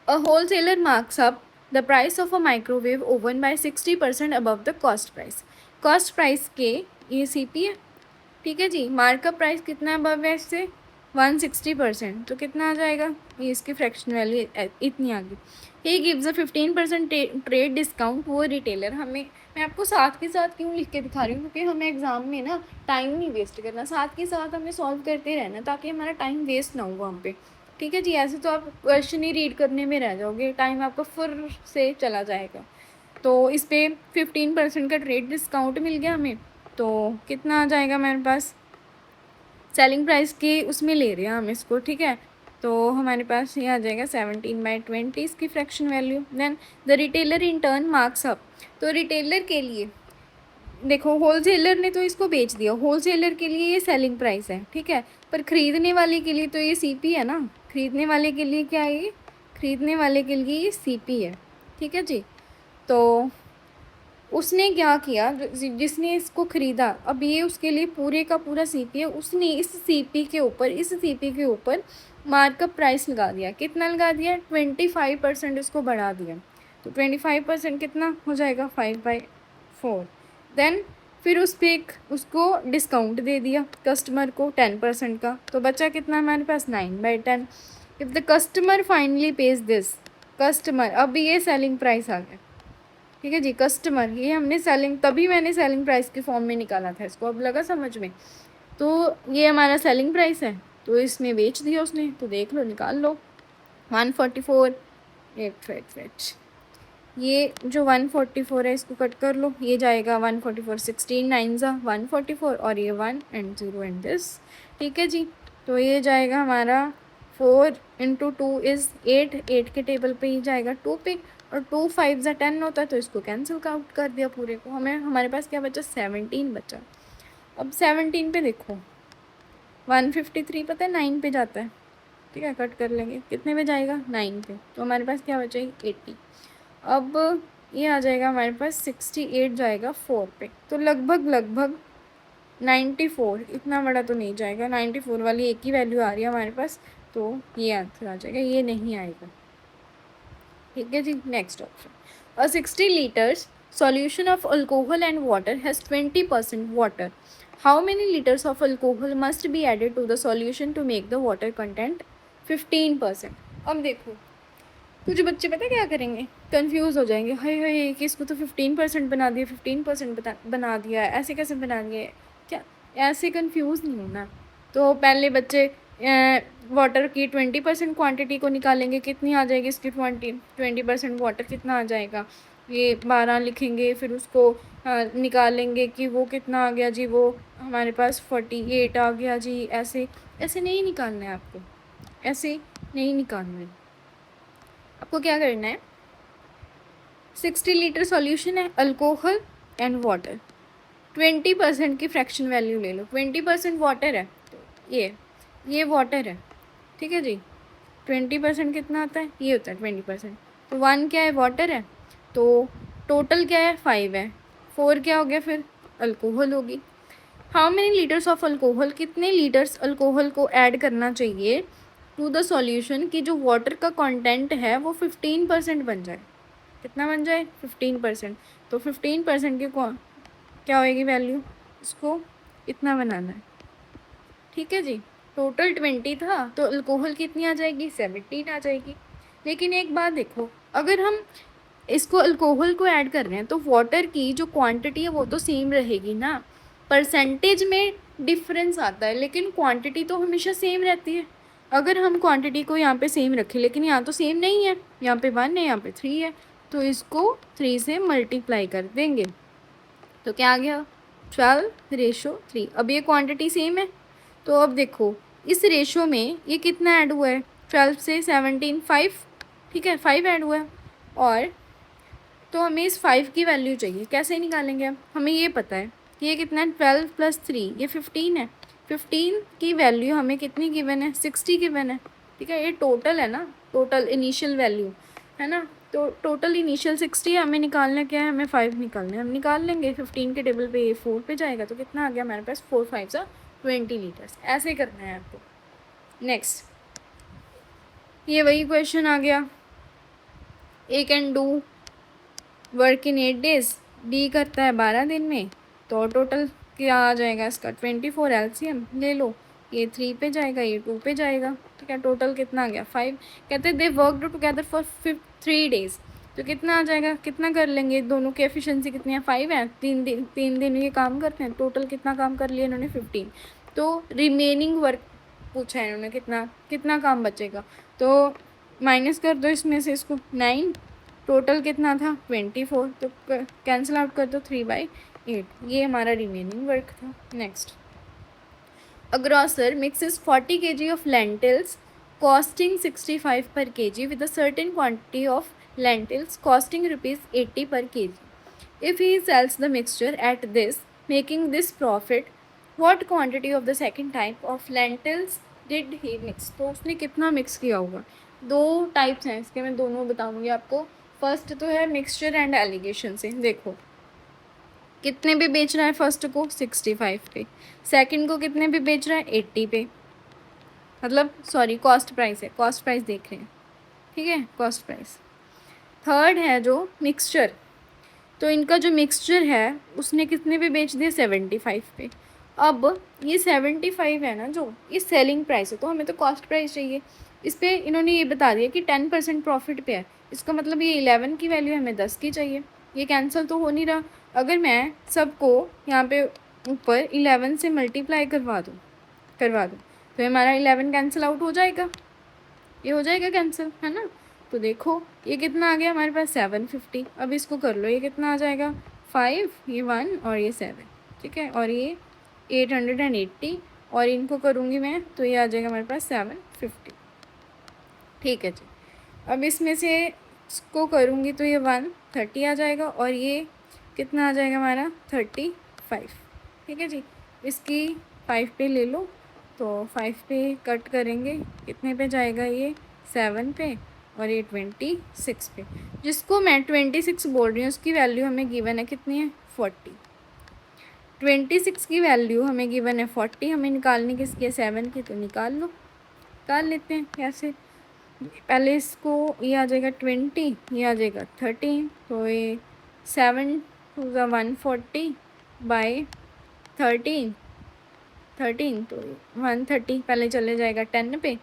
A wholesaler marks up the price of a microwave oven by 60% above the cost price. Cost price के ये CP है, ठीक है जी। मार्कअप प्राइस कितना है अबव है इससे 160%, तो कितना आ जाएगा, ये इसकी फ्रैक्शन वैल्यू इतनी आ गई। He gives a 15% trade discount वो रिटेलर। हमें, मैं आपको साथ के साथ क्यों लिख के दिखा रही हूँ, क्योंकि हमें एग्जाम में ना टाइम नहीं वेस्ट करना, साथ के साथ हमें सॉल्व करते रहना ताकि हमारा टाइम वेस्ट ना हो वहाँ पे, ठीक है जी। ऐसे तो आप क्वेश्चन ही रीड करने में रह जाओगे, टाइम आपका फिर से चला जाएगा। तो इस पर 15% का ट्रेड डिस्काउंट मिल गया हमें, तो कितना आ जाएगा मेरे पास, सेलिंग प्राइस के उसमें ले रहे हैं हम इसको, ठीक है। तो हमारे पास ये आ जाएगा 17/20 इसकी fraction value. Then the retailer in turn marks up. तो रिटेलर के लिए देखो, होलसेलर ने तो इसको बेच दिया, होलसेलर के लिए ये सेलिंग प्राइस है, ठीक है। पर ख़रीदने वाले के लिए तो ये सीपी है ना, ख़रीदने वाले के लिए क्या है ये, ख़रीदने वाले के लिए ये सीपी है, ठीक है जी। तो उसने क्या किया, जिसने इसको ख़रीदा, अब ये उसके लिए पूरे का पूरा सीपी है, उसने इस सीपी के ऊपर मार्कअप प्राइस लगा दिया। कितना लगा दिया, 25% इसको बढ़ा दिया। तो 25% कितना हो जाएगा, 5/4। देन फिर उस पर एक उसको डिस्काउंट दे दिया कस्टमर को 10% का, तो बचा कितना हमारे पास, 9/10। If the customer finally page this, customer, अब ये सेलिंग प्राइस आ गया, ठीक है जी। कस्टमर, ये हमने सेलिंग, तभी मैंने सेलिंग प्राइस के फॉर्म में निकाला था इसको, अब लगा समझ में। तो ये हमारा सेलिंग प्राइस है, तो इसमें बेच दिया उसने, तो देख लो, निकाल लो 144। वेट, ये जो 144 है इसको कट कर लो, ये जाएगा 144, 16 9 144, और ये 1 एंड 0 एंड दिस, ठीक है जी। तो ये जाएगा हमारा 4 × 2 इज़ 8, 8 के टेबल पे ही जाएगा 2 पे, और 2 5 10 होता है, तो इसको कैंसिल आउट कर दिया पूरे को। हमारे पास क्या बचा, 17 बचा। अब 17 पे देखो, 153 पता है 9 पे जाता है, ठीक है, कट कर लेंगे, कितने पे जाएगा, 9 पे, तो हमारे पास क्या बचेगी, 80। अब ये आ जाएगा हमारे पास 68 जाएगा 4 पे, तो लगभग 94, इतना बड़ा तो नहीं जाएगा, 94 वाली एक ही वैल्यू आ रही है हमारे पास, तो ये आंसर आ जाएगा, ये नहीं आएगा, ठीक है जी। Next option, a 60 litres solution of alcohol and water has 20% water. How many liters of alcohol must be added to the solution to make the water content 15%? अब देखो, कुछ बच्चे पता क्या करेंगे, कंफ्यूज हो जाएंगे, हाय हाय कि इसको तो 15% बना दिया, 15% बना दिया, ऐसे कैसे बना दिया, क्या, ऐसे कंफ्यूज नहीं होना। तो पहले बच्चे वाटर की 20% क्वांटिटी को निकालेंगे, कितनी आ जाएगी इसकी, 20% वाटर कितना आ जाएगा, ये 12 लिखेंगे, फिर उसको निकालेंगे कि वो कितना आ गया जी, वो हमारे पास 48 आ गया जी। ऐसे ऐसे नहीं निकालना है आपको, ऐसे नहीं निकालना है। आपको क्या करना है, 60 लीटर सॉल्यूशन है, अल्कोहल एंड वाटर, 20% की फ्रैक्शन वैल्यू ले लो, 20% वाटर है, तो ये वाटर है, ठीक है जी। 20% कितना आता है, ये होता है 20%, तो 1 क्या है, वाटर है, तो टोटल क्या है, 5 है, 4 क्या हो गया फिर, अल्कोहल होगी। How many litres of alcohol, कितने लीटर्स अल्कोहल को ऐड करना चाहिए टू द सॉल्यूशन कि जो वाटर का कंटेंट है वो 15% बन जाए, कितना बन जाए, 15%। तो 15% की क्या होएगी वैल्यू, इसको इतना बनाना है, ठीक है जी। टोटल 20 था, तो अल्कोहल कितनी आ जाएगी, 17 आ जाएगी। लेकिन एक बात देखो, अगर हम इसको अल्कोहल को ऐड कर रहे हैं तो वाटर की जो क्वांटिटी है वो तो सेम रहेगी ना, परसेंटेज में डिफरेंस आता है, लेकिन क्वांटिटी तो हमेशा सेम रहती है। अगर हम क्वांटिटी को यहाँ पे सेम रखें, लेकिन यहाँ तो सेम नहीं है, यहाँ पे 1 है, यहाँ पे 3 है, तो इसको 3 से मल्टीप्लाई कर देंगे, तो क्या आ गया, 12:3। अब ये क्वांटिटी सेम है, तो अब देखो इस रेशो में ये कितना ऐड हुआ है, 12 से 17, 5, ठीक है, 5 ऐड हुआ है। और तो हमें इस 5 की वैल्यू चाहिए, कैसे निकालेंगे अब, हमें ये पता है कि ये कितना है, 12 + 3 ये 15 है, 15 की वैल्यू हमें कितनी गिवन है, 60 गिवन है, ठीक है। ये टोटल है ना, टोटल इनिशियल वैल्यू, है ना। तो टोटल इनिशियल 60 है, हमें निकालना क्या है, हमें 5 निकालना है, हम निकाल लेंगे। 15 के टेबल पे ये 4 पे जाएगा, तो कितना आ गया हमारे पास, 4 5 सा 20 लीटर्स। ऐसे करना है आपको। नेक्स्ट, ये वही क्वेश्चन आ गया, A can do work in 8 days, D करता है 12 दिन में, तो टोटल क्या आ जाएगा इसका, 24 एलसीएम ले लो, ये 3 पे जाएगा, ये 2 पे जाएगा, तो क्या टोटल कितना आ गया 5। कहते हैं they worked together for 3 days, तो कितना आ जाएगा, कितना कर लेंगे, दोनों की एफिशिएंसी कितनी है, 5 है, 3 दिन ये काम करते हैं, टोटल कितना काम कर लिया इन्होंने, 15। तो रिमेनिंग वर्क पूछा है इन्होंने, कितना कितना काम बचेगा, तो माइनस कर दो इसमें से इसको, 9, टोटल कितना था 24, तो कैंसिल आउट कर दो 3/8, ये हमारा रिमेनिंग वर्क था। Next, a grocer mixes 40 kg of lentils costing 65 per kg with a certain quantity of lentils costing rupees 80 per kg. If he sells the mixture at this, making this profit, what quantity of the second type of lentils did he mix? तो उसने कितना mix किया होगा। दो types हैं इसके, मैं दोनों बताऊंगी आपको। फर्स्ट तो है मिक्सचर एंड एलिगेशन से, देखो कितने पे बेच रहा है, फर्स्ट को 65 पे, सेकंड को कितने पे बेच रहा है 80 पे, मतलब सॉरी कॉस्ट प्राइस है, कॉस्ट प्राइस देख रहे हैं, ठीक है, कॉस्ट प्राइस। थर्ड है जो मिक्सचर, तो इनका जो मिक्सचर है उसने कितने पे बेच दिया 75 पे। अब ये 75 है ना जो, ये सेलिंग प्राइस है, तो हमें तो कॉस्ट प्राइस चाहिए। इस पर इन्होंने ये बता दिया कि 10% प्रॉफिट पे है, इसका मतलब ये 11 की वैल्यू हमें 10 की चाहिए। ये कैंसिल तो हो नहीं रहा, अगर मैं सबको यहाँ पे ऊपर 11 से मल्टीप्लाई करवा दूँ तो हमारा 11 कैंसिल आउट हो जाएगा, ये हो जाएगा कैंसिल, है ना। तो देखो ये कितना आ गया हमारे पास 750। अब इसको कर लो, ये कितना आ जाएगा 5, ये 1 और ये 7, ठीक है, और ये 880, और इनको करूँगी मैं तो ये आ जाएगा हमारे पास 750, ठीक है जी। अब इसमें से इसको करूँगी तो ये 130 आ जाएगा, और ये कितना आ जाएगा हमारा 35, ठीक है जी। इसकी 5 पे ले लो, तो 5 पे कट करेंगे, कितने पे जाएगा ये 7 पे, और ये 26 पे। जिसको मैं 26 बोल रही हूँ उसकी वैल्यू हमें गिवन है कितनी है 40। 26 की वैल्यू हमें गिवन है 40, हमें निकालनी किसकी है 7 की, तो निकाल लेते हैं कैसे। पहले इसको ये आ जाएगा 20, ये आ जाएगा 13, तो ये 7 टू ज़ा 140 बाई 13 तो 130 पहले चले जाएगा 10 पे,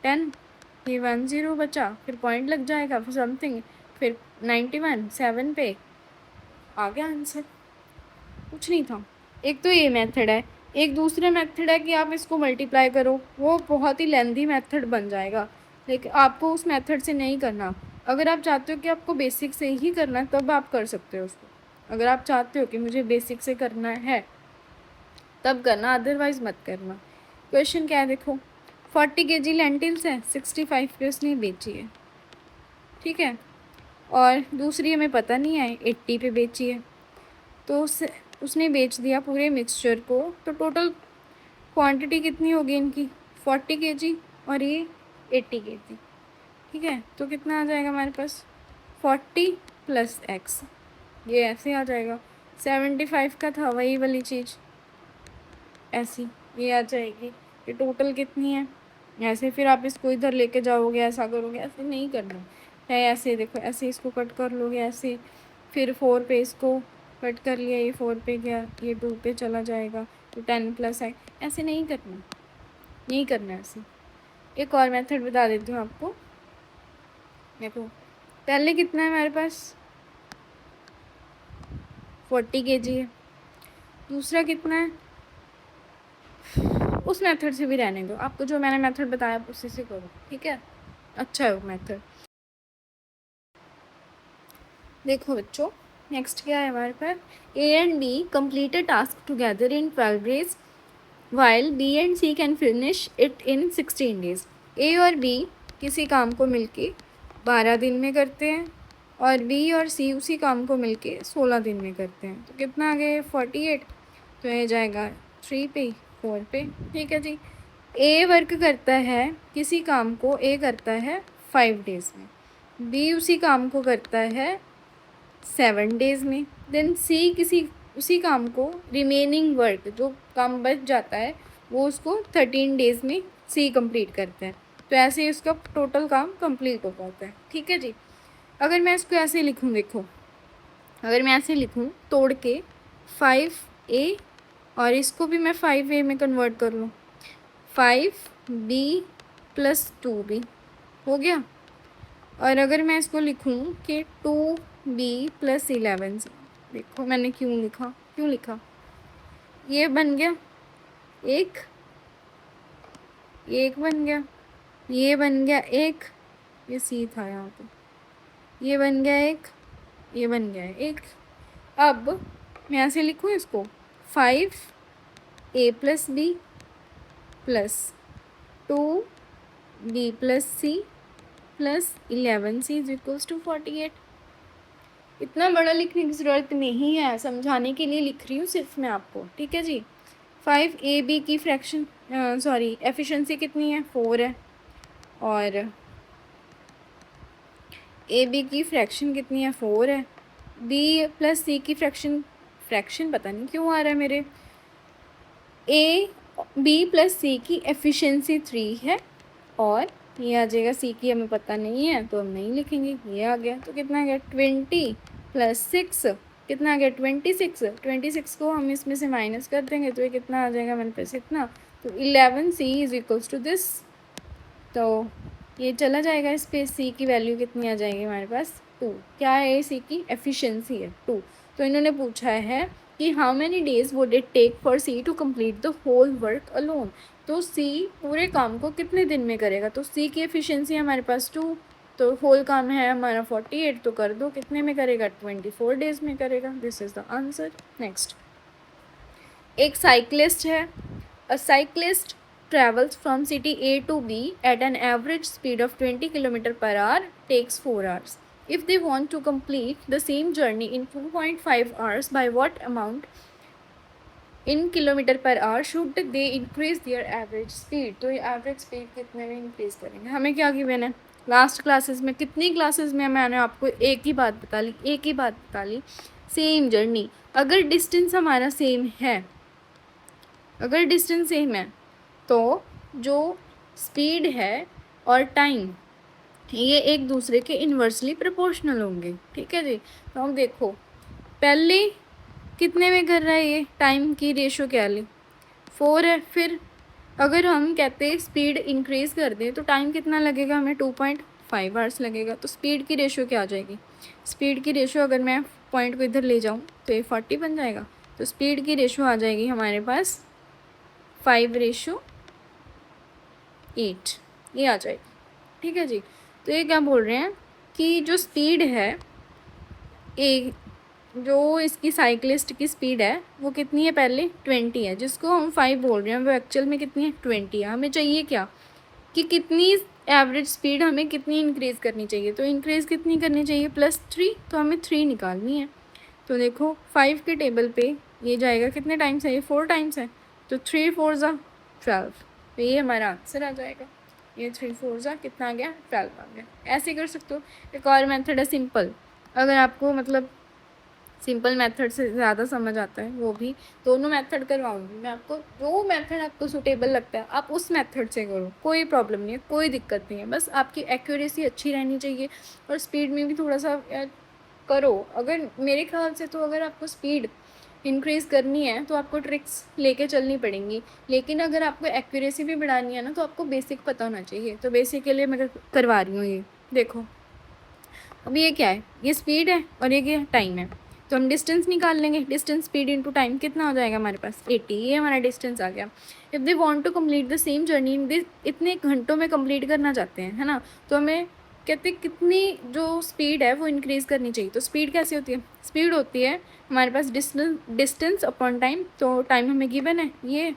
10 ये 10 बचा, फिर पॉइंट लग जाएगा फिर समथिंग, फिर 91 7 पे आ गया आंसर, कुछ नहीं था। एक तो ये मेथड है, एक दूसरा मेथड है कि आप इसको मल्टीप्लाई करो, वो बहुत ही लेंथी मेथड बन जाएगा, लेकिन आपको उस मेथड से नहीं करना। अगर आप चाहते हो कि आपको बेसिक से ही करना है तब आप कर सकते हो उसको, अगर आप चाहते हो कि मुझे बेसिक से करना है तब करना, अदरवाइज़ मत करना। क्वेश्चन क्या है देखो, 40 kg लेंटिल्स है, 65 पे उसने बेची है, ठीक है, और दूसरी हमें पता नहीं है 80 पे बेची है, तो उसने बेच दिया पूरे मिक्सचर को, तो टोटल क्वांटिटी कितनी होगी इनकी 40 kg और ये 80 kg, ठीक है। तो कितना आ जाएगा हमारे पास 40 + x, ये ऐसे आ जाएगा, 75 का था वही वाली चीज़, ऐसी ये आ जाएगी। ये टोटल कितनी है, ऐसे फिर आप इसको इधर लेके जाओगे, ऐसा करोगे, ऐसे नहीं करना है, ऐसे देखो, ऐसे इसको कट कर लोगे ऐसे, फिर 4 पे इसको कट कर लिया, ये 4 पे गया, ये 2 पे चला जाएगा, तो 10 + है, ऐसे नहीं करना ऐसे। एक और मेथड बता देती हूँ आपको, देखो पहले कितना है हमारे पास 40 kg है, दूसरा कितना है, उस मेथड से भी रहने दो, आपको जो मैंने मेथड बताया उसी से करो, ठीक है, अच्छा है वो मेथड। देखो बच्चों नेक्स्ट क्या है हमारे पास, A and B complete a task together in 12 days while B and C can finish it in 16 days. A और बी किसी काम को मिलके 12 दिन में करते हैं, और बी और सी उसी काम को मिलके 16 दिन में करते हैं, तो कितना आ गया 48, तो ये जाएगा 3 पे 4 पे, ठीक है जी। ए वर्क करता है किसी काम को, ए करता है 5 डेज़ में, बी उसी काम को करता है 7 डेज़ में। देन सी उसी काम को, रिमेनिंग वर्क जो काम बच जाता है वो उसको 13 डेज़ में सी कंप्लीट करता है। तो ऐसे ही उसका टोटल काम कंप्लीट हो पाता है। ठीक है जी। अगर मैं इसको ऐसे लिखूँ, देखो अगर मैं ऐसे लिखूँ तोड़ के 5A, और इसको भी मैं 5A में कन्वर्ट कर लूँ, 5B + 2B हो गया। और अगर मैं इसको लिखूँ कि 2B + 11C, देखो मैंने क्यों लिखा, ये बन गया एक बन गया, ये बन गया एक, ये सी था यहाँ पे, ये बन गया एक, ये बन गया एक। अब मैं ऐसे लिखूँ इसको 5A + B + 2B + C + 11C = 48। इतना बड़ा लिखने की ज़रूरत नहीं है, समझाने के लिए लिख रही हूँ सिर्फ मैं आपको। ठीक है जी। 5AB की एफिशिएंसी कितनी है, 4 है। और AB की फ्रैक्शन कितनी है, 4 है। B + C की फ्रैक्शन पता नहीं क्यों आ रहा है मेरे, B + C की एफिशिएंसी 3 है। और ये आ जाएगा, C की हमें पता नहीं है तो हम नहीं लिखेंगे, ये आ गया। तो कितना आ गया, 20 + 6 कितना आ गया, 26 को हम इसमें से माइनस कर देंगे तो ये कितना आ जाएगा हमारे पास, इतना। तो 11C = दिस। तो ये चला जाएगा, इस पे C की वैल्यू कितनी आ जाएगी हमारे पास, 2। क्या है, C की एफिशिएंसी है 2। तो इन्होंने पूछा है कि how many days would it take for C to complete the whole work alone. तो C पूरे काम को कितने दिन में करेगा, तो C की एफिशिएंसी हमारे पास 2, तो होल काम है हमारा 48, तो कर दो कितने में करेगा, 24 डेज में करेगा। This is the answer. Next, एक साइक्लिस्ट है। अ cyclist travels from city A to B at an average speed of 20 km/h, takes 4 hours. If they want to complete the same journey in 2.5 hours, by what amount in km/h should they increase their average speed? तो ये average speed कितने में increase करेंगे, हमें क्या given है, last classes में कितनी क्लासेस में मैंने आपको एक ही बात बता ली, सेम जर्नी। अगर डिस्टेंस हमारा सेम है, तो जो स्पीड है और टाइम, ये एक दूसरे के इन्वर्सली प्रोपोर्शनल होंगे। ठीक है जी। तो हम देखो पहले कितने में कर रहा है, ये टाइम की रेशो क्या ली, 4 है। फिर अगर हम कहते हैं स्पीड इंक्रीज़ कर दें तो टाइम कितना लगेगा हमें, 2.5 आवर्स लगेगा। तो स्पीड की रेशो क्या आ जाएगी, स्पीड की रेशो अगर मैं पॉइंट को इधर ले जाऊँ तो ये 40 बन जाएगा। तो स्पीड की रेशो आ जाएगी हमारे पास 5:8, ये आ जाएगी। ठीक है जी। तो ये क्या बोल रहे हैं कि जो स्पीड है, जो इसकी साइक्लिस्ट की स्पीड है वो कितनी है, पहले 20 है, जिसको हम 5 बोल रहे हैं वो एक्चुअल में कितनी है, 20 है। हमें चाहिए क्या, कि कितनी एवरेज स्पीड हमें कितनी इंक्रीज़ करनी चाहिए। तो इंक्रीज़ कितनी करनी चाहिए, +3, तो हमें 3 निकालनी है। तो देखो 5 के टेबल पे ये जाएगा, कितने टाइम्स है, ये 4 टाइम्स है, तो 3 4 ज़ा 12, तो ये हमारा आंसर आ जाएगा। ये 3 4 ज़ा कितना आ गया, 12 आ गया। ऐसे कर सकते हो। एक और मेथड है सिंपल, अगर आपको मतलब सिंपल मेथड से ज़्यादा समझ आता है, वो भी दोनों मेथड करवाऊंगी मैं आपको। जो मेथड आपको सूटेबल लगता है आप उस मेथड से करो, कोई प्रॉब्लम नहीं है, कोई दिक्कत नहीं है। बस आपकी एक्यूरेसी अच्छी रहनी चाहिए और स्पीड में भी थोड़ा सा करो। अगर मेरे ख्याल से तो अगर आपको स्पीड इंक्रीज़ करनी है तो आपको ट्रिक्स लेके चलनी पड़ेंगी, लेकिन अगर आपको एक्यूरेसी भी बढ़ानी है ना तो आपको बेसिक पता होना चाहिए। तो बेसिक के लिए मैं करवा रही हूँ। ये देखो अब ये क्या है, ये स्पीड है और ये टाइम है। तो हम डिस्टेंस निकाल लेंगे, डिस्टेंस स्पीड इनटू टाइम कितना हो जाएगा हमारे पास, 80। ये हमारा डिस्टेंस आ गया। If they want to complete the same journey in this, इतने घंटों में कंप्लीट करना चाहते हैं, है ना। तो हमें कहते हैं कितनी जो स्पीड है वो इंक्रीज़ करनी चाहिए। तो स्पीड कैसे होती है, स्पीड होती है हमारे पास डिस्टेंस अपॉन टाइम। तो टाइम हमें गिवन है ये,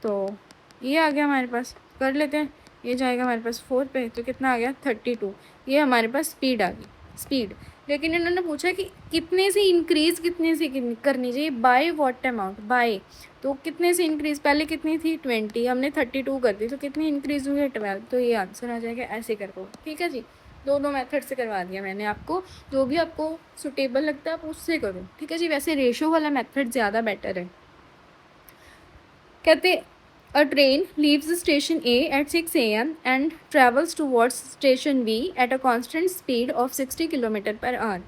तो ये आ गया हमारे पास, कर लेते हैं। ये जाएगा हमारे पास 4 पे, तो कितना आ गया, 32। ये हमारे पास स्पीड आ गई, स्पीड। लेकिन इन्होंने पूछा कि कितने से इंक्रीज़ करनी चाहिए, बाय व्हाट अमाउंट, बाय। तो कितने से इंक्रीज़, पहले कितनी थी 20, हमने 32 कर दी, तो कितनी इंक्रीज़ हुई है 12। तो ये आंसर आ जाएगा, ऐसे कर दो। ठीक है जी। दोनों मेथड से करवा दिया मैंने आपको, जो भी आपको सुटेबल लगता है आप उससे करो, ठीक है जी। वैसे रेशो वाला मेथड ज़्यादा बेटर है। कहते a train leaves station A at 6 a.m. and travels towards station B at a constant speed of 60 km per hour.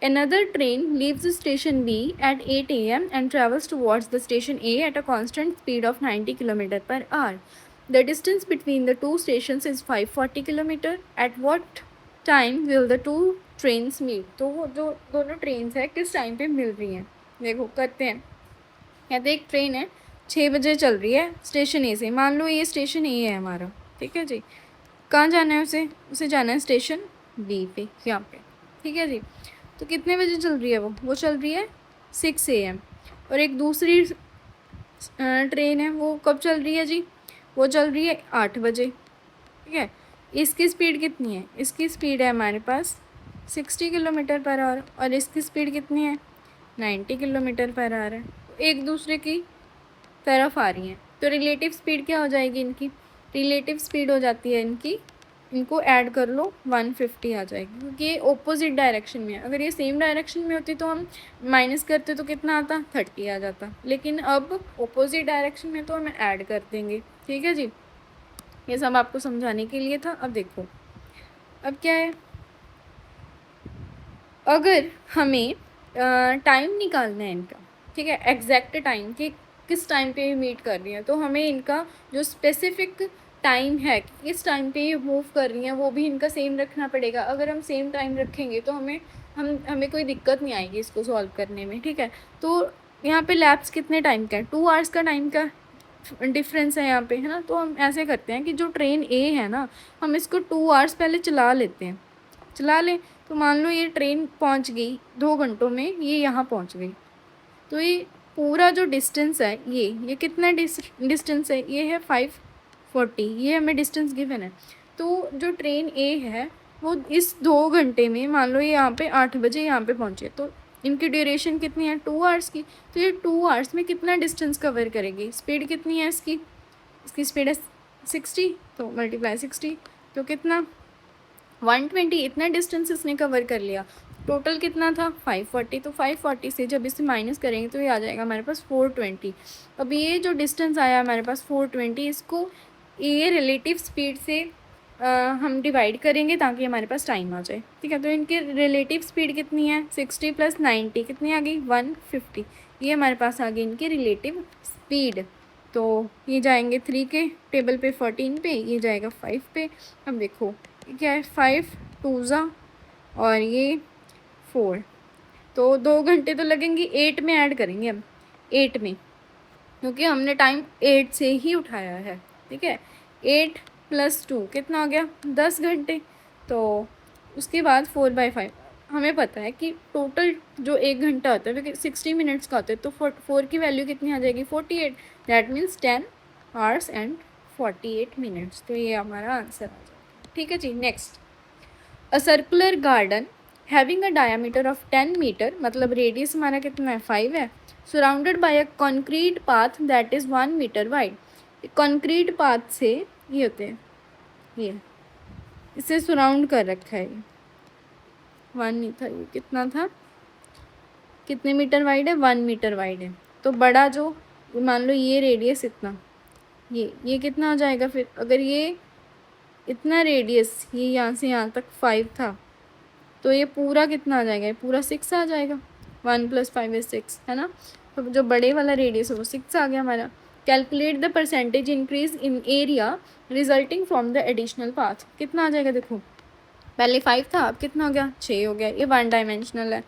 Another train leaves station B at 8 a.m. and travels towards the station A at a constant speed of 90 km per hour. The distance between the two stations is 540 km. At what time will the two trains meet? तो वो जो दोनों trains है किस time पे मिल रही हैं, देखो करते हैं। कहते एक ट्रेन है 6 बजे चल रही है स्टेशन ए से, मान लो ये स्टेशन ए है हमारा, ठीक है जी। कहाँ जाना है उसे, उसे जाना है स्टेशन बी पे, यहाँ पे, ठीक है जी। तो कितने बजे चल रही है वो चल रही है 6 AM। और एक दूसरी ट्रेन है वो कब चल रही है जी, वो चल रही है 8 बजे, ठीक है। इसकी स्पीड कितनी है, इसकी स्पीड है हमारे पास 60 किलोमीटर पर आवर और इसकी स्पीड कितनी है 90 किलोमीटर पर आवर है, एक दूसरे की तरफ आ रही हैं। तो रिलेटिव स्पीड क्या हो जाएगी इनकी, रिलेटिव स्पीड हो जाती है इनकी, इनको ऐड कर लो 150 आ जाएगी, क्योंकि ये ऑपोजिट डायरेक्शन में है। अगर ये सेम डायरेक्शन में होती तो हम माइनस करते तो कितना आता 30 आ जाता, लेकिन अब ऑपोजिट डायरेक्शन में तो हम ऐड कर देंगे, ठीक है जी। ये सब आपको समझाने के लिए था। अब देखो अब क्या है, अगर हमें टाइम निकालना है इनका, ठीक है, एग्जैक्ट टाइम कि किस टाइम पे ये मीट कर रही हैं, तो हमें इनका जो स्पेसिफिक टाइम है कि किस टाइम पे ये मूव कर रही हैं वो भी इनका सेम रखना पड़ेगा। अगर हम सेम टाइम रखेंगे तो हमें कोई दिक्कत नहीं आएगी इसको सॉल्व करने में, ठीक है। तो यहाँ पे लैप्स कितने टाइम का है, 2 आवर्स का टाइम का डिफरेंस है यहाँ पे, है ना। तो हम ऐसे करते हैं कि जो ट्रेन ए है ना, हम इसको 2 आवर्स पहले चला लेते हैं, चला लें। तो मान लो ये ट्रेन पहुँच गई 2 घंटों में, ये यहाँ पहुँच गई, तो ये पूरा जो डिस्टेंस है ये कितना डिस्टेंस है, ये है 540, ये हमें डिस्टेंस गिवन है। तो जो ट्रेन ए है वो इस 2 घंटे में, मान लो ये यहाँ पे 8 बजे यहाँ पे पहुँचे, तो इनकी ड्यूरेशन कितनी है 2 आवर्स की। तो ये 2 आवर्स में कितना डिस्टेंस कवर करेगी, स्पीड कितनी है इसकी स्पीड है 60, तो मल्टीप्लाई 60 तो कितना 120, इतना डिस्टेंस इसने कवर कर लिया। टोटल कितना था 540, तो 540 से जब इसे माइनस करेंगे तो ये आ जाएगा हमारे पास 420। अब ये जो डिस्टेंस आया हमारे पास 420, इसको ये रिलेटिव स्पीड से हम डिवाइड करेंगे ताकि हमारे पास टाइम आ जाए, ठीक है। तो इनकी रिलेटिव स्पीड कितनी है 60 + 90 कितनी आ गई 150, ये हमारे पास आ गई इनकी रिलेटिव स्पीड। तो ये जाएंगे 3 के टेबल पे, 14 पे, ये जाएगा 5 पे। अब देखो क्या है 5 2 और ये 4, तो 2 घंटे तो लगेंगे, 8 में ऐड करेंगे हम, 8 में, क्योंकि हमने टाइम 8 से ही उठाया है, ठीक है। 8 + 2 कितना हो गया 10 घंटे। तो उसके बाद 4/5, हमें पता है कि टोटल जो 1 घंटा होता है क्योंकि 60 मिनट्स का होता है, तो 4 की वैल्यू कितनी आ जाएगी 48, that means 10 hours and 48 minutes. तो ये हमारा आंसर आ जाएगा, ठीक है जी। Next, a circular garden having a diameter of 10 metre, मतलब रेडियस हमारा कितना है 5 है, surrounded by a concrete path that is 1 metre wide. Concrete path से ये होते हैं, ये इसे सराउंड कर रखा है, ये 1 नहीं था, ये कितना था, कितने मीटर वाइड है 1 मीटर वाइड है। तो बड़ा जो मान लो ये रेडियस इतना, ये कितना हो जाएगा फिर, अगर ये इतना रेडियस ये यहाँ से यहाँ तक 5 था, तो ये पूरा कितना आ जाएगा, ये पूरा 6 आ जाएगा, 1 + 5 = 6, है ना। तो जो बड़े वाला रेडियस है वो 6 आ गया हमारा। Calculate the percentage increase in area resulting from the additional path, कितना आ जाएगा, देखो पहले 5 था, अब कितना हो गया 6 हो गया। ये 1 डायमेंशनल है,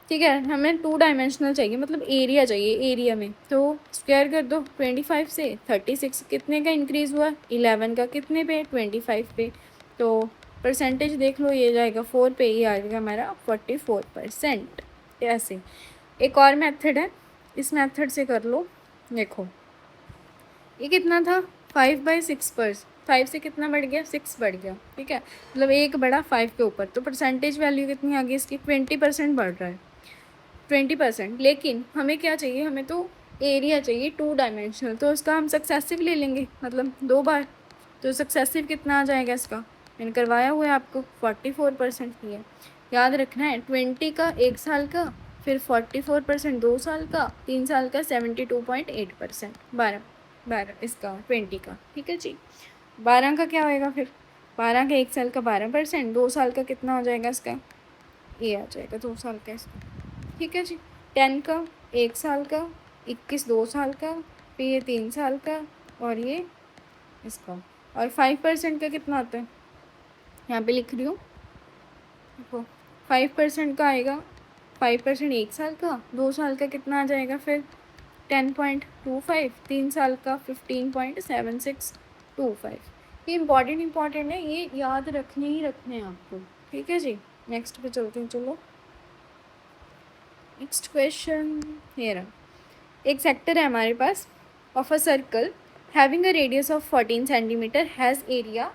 ठीक है, हमें 2 डायमेंशनल चाहिए, मतलब एरिया चाहिए, एरिया में। तो स्क्वायर कर दो 25 से, 36 कितने का इंक्रीज़ हुआ 11 का, कितने पे 25 पे। तो परसेंटेज देख लो, ये जाएगा 4 पे, ये आ जाएगा हमारा 44%। ऐसे एक और मेथड है, इस मेथड से कर लो। देखो ये कितना था 5/6 पर, 5 से कितना बढ़ गया 6 बढ़ गया, ठीक है, मतलब एक बढ़ा 5 के ऊपर। तो परसेंटेज वैल्यू कितनी आ गई इसकी 20% बढ़ रहा है, 20%। लेकिन हमें क्या चाहिए, हमें तो एरिया चाहिए 2 डायमेंशनल, तो इसका हम सक्सेसिव ले लेंगे, मतलब 2 बार। तो सक्सेसिव कितना आ जाएगा इसका मैंने करवाया हुआ है आपको, 44% की है। याद रखना है 20 का 1 साल का, फिर 44% 2 साल का, 3 साल का 72.8%, 12 इसका 20 का, ठीक है जी। 12 का क्या होएगा फिर, 12 का 1 साल का 12%, 2 साल का कितना हो जाएगा इसका, ये आ जाएगा 2 साल का इसका, ठीक है जी। 10 का 1 साल का, 21 2 साल का, फिर ये 3 साल का, और ये इसका। और 5% का कितना आता है, यहाँ पे लिख रही हूँ देखो, 5% का आएगा, 5% 1 साल का, 2 साल का कितना आ जाएगा फिर 10.25, 3 साल का 15.7625। ये इंपॉर्टेंट है, ये याद रखने ही रखने हैं आपको, ठीक है जी। नेक्स्ट पे चलते हैं, चलो नेक्स्ट क्वेश्चन। ये रहा, एक सेक्टर है हमारे पास of a circle having a radius of 14 centimetre has area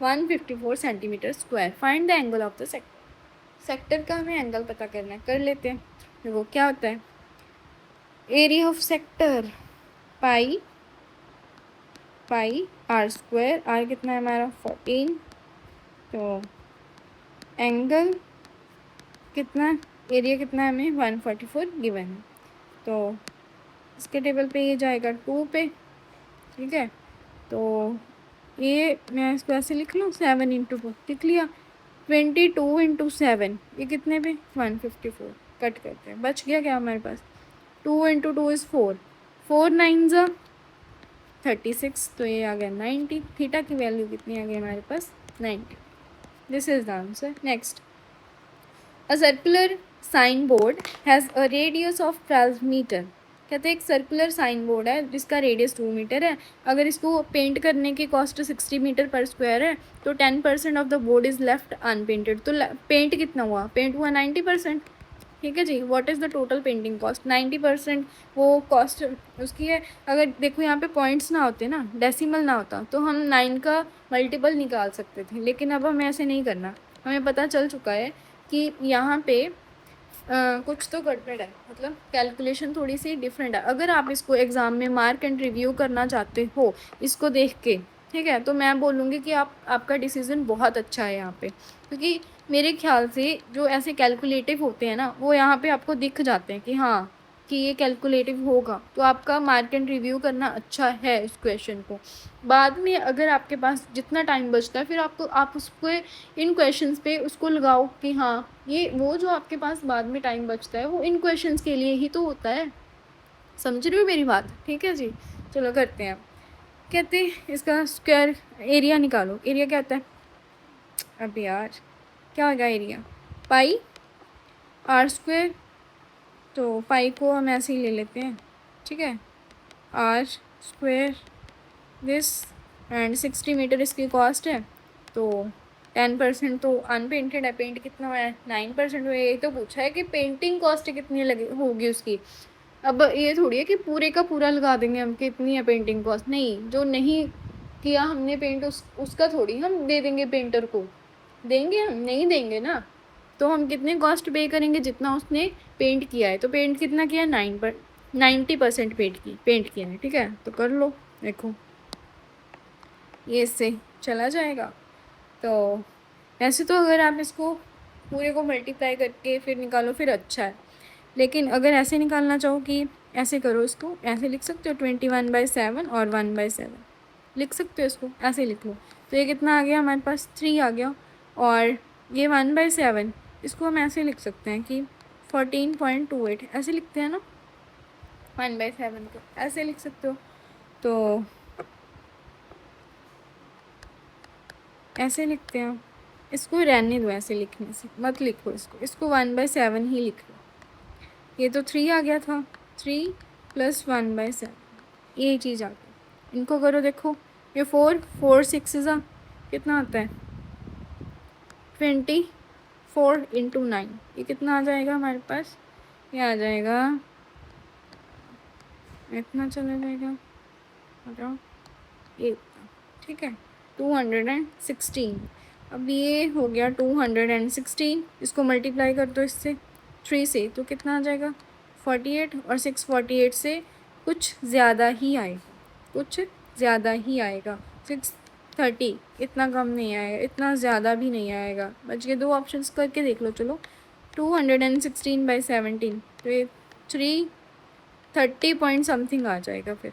154 centimetre square, find the angle of the sector. Sector का हमें एंगल पता करना है, कर लेते हैं। देखो क्या होता है, area of sector pi r square, r कितना है हमारा 14, तो एंगल कितना, एरिया कितना है हमें 144 गिवन है, तो इसके टेबल पे ये जाएगा 2 पे, ठीक है। तो ये मैं इसको ऐसे लिख लूँ, 7 इंटू 2 लिख लिया, 22 इंटू 7 ये कितने पे 154, कट करते हैं, बच गया क्या हमारे पास, 2 इंटू 2 इज़ 4, 4 9 ज़ा 36, तो ये आ गया 90। थीटा की वैल्यू कितनी आ गई हमारे पास 90। This is the answer. Next, a circular sign board has a radius of 12 metre. कहते हैं एक सर्कुलर साइन बोर्ड है जिसका रेडियस 2 मीटर है, अगर इसको पेंट करने की कॉस्ट 60 मीटर पर स्क्वायर है, तो 10% of the board is left unpainted, तो पेंट कितना हुआ, पेंट हुआ 90%, ठीक है जी। What is the total painting cost, 90% वो कॉस्ट उसकी है। अगर देखो यहाँ पे पॉइंट्स ना होते ना, डेसिमल ना होता, तो हम 9 का मल्टीपल निकाल सकते थे, लेकिन अब हमें ऐसे नहीं करना। हमें पता चल चुका है कि यहाँ पे कुछ तो गड़बड़ है, मतलब कैलकुलेशन थोड़ी सी डिफरेंट है। अगर आप इसको एग्ज़ाम में मार्क एंड रिव्यू करना चाहते हो इसको देख के, ठीक है, तो मैं बोलूँगी कि आपका डिसीज़न बहुत अच्छा है यहाँ पे, क्योंकि मेरे ख्याल से जो ऐसे कैलकुलेटिव होते हैं ना, वो यहाँ पे आपको दिख जाते हैं कि हाँ कि ये कैलकुलेटिव होगा, तो आपका मार्क एंड रिव्यू करना अच्छा है इस क्वेश्चन को। बाद में अगर आपके पास जितना टाइम बचता है, फिर आप उसको इन क्वेश्चंस पे उसको लगाओ कि हाँ ये वो जो आपके पास बाद में टाइम बचता है वो इन क्वेश्चंस के लिए ही तो होता है। समझ रहे हो मेरी बात, ठीक है जी। चलो करते हैं। कहते हैं इसका स्क्वायर एरिया निकालो, एरिया क्या होता है, अब यार क्या होगा एरिया, पाई आर स्क्वायर, तो पाई को हम ऐसे ही ले लेते हैं, ठीक है, r square this, and 60 metre इसकी कॉस्ट है, तो 10% तो अनपेंटेड है, पेंट कितना हुआ है 9% हुआ है। ये तो पूछा है कि पेंटिंग कॉस्ट कितनी लगे होगी उसकी, अब ये थोड़ी है कि पूरे का पूरा लगा देंगे हम कि इतनी है पेंटिंग कॉस्ट, नहीं, जो नहीं किया हमने पेंट उसका थोड़ी हम दे देंगे, पेंटर को देंगे हम, नहीं देंगे ना। तो हम कितने कॉस्ट पे करेंगे, जितना उसने पेंट किया है, तो पेंट कितना किया है 90% पेंट किया है, ठीक है। तो कर लो, देखो ये इससे चला जाएगा। तो ऐसे तो अगर आप इसको पूरे को मल्टीप्लाई करके फिर निकालो फिर अच्छा है, लेकिन अगर ऐसे निकालना चाहो कि ऐसे करो, इसको ऐसे लिख सकते हो 21/7 और 1/7 लिख सकते हो, इसको ऐसे लिख लो, तो ये कितना आ गया हमारे पास 3 आ गया। और ये 1/7 इसको हम ऐसे लिख सकते हैं कि 14.28 ऐसे लिखते हैं ना, 1/7 को ऐसे लिख सकते हो, तो ऐसे लिखते हैं। इसको रहने दो, ऐसे लिखने से मत लिखो, इसको 1/7 ही लिख लो। ये तो 3 आ गया था, 3 + 1/7 ये चीज़ आ गई। इनको करो, देखो ये 4 6 ज़ा कितना आता है 24 × 9, ये कितना आ जाएगा हमारे पास, ये आ जाएगा इतना चला जाएगा, बताओ ये, ठीक है 216। अब ये हो गया 216, इसको मल्टीप्लाई कर दो इससे 3 से, तो कितना आ जाएगा 48, और 6 48 से कुछ ज़्यादा ही आएगा, 6 30, इतना कम नहीं आएगा, इतना ज़्यादा भी नहीं आएगा। बच के 2 ऑप्शंस करके देख लो। चलो 216/17, तो ये 330 पॉइंट समथिंग आ जाएगा। फिर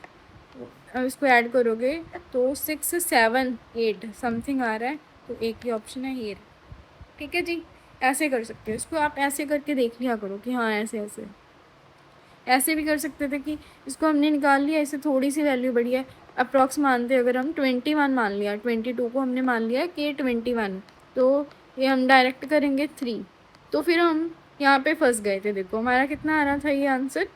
अब इसको ऐड करोगे तो 6, 7, 8 समथिंग आ रहा है, तो एक ही ऑप्शन है ये। ठीक है जी, ऐसे कर सकते हो इसको, आप ऐसे करके देख लिया करो कि हाँ ऐसे ऐसे। ऐसे भी कर सकते थे कि इसको हमने निकाल लिया, इससे थोड़ी सी वैल्यू बढ़ी है, अप्रॉक्स मानते अगर हम 21 मान लिया, 22 को हमने मान लिया कि 21, तो ये हम डायरेक्ट करेंगे 3, तो फिर हम यहाँ पे फंस गए थे। देखो हमारा कितना आ रहा था ये आंसर,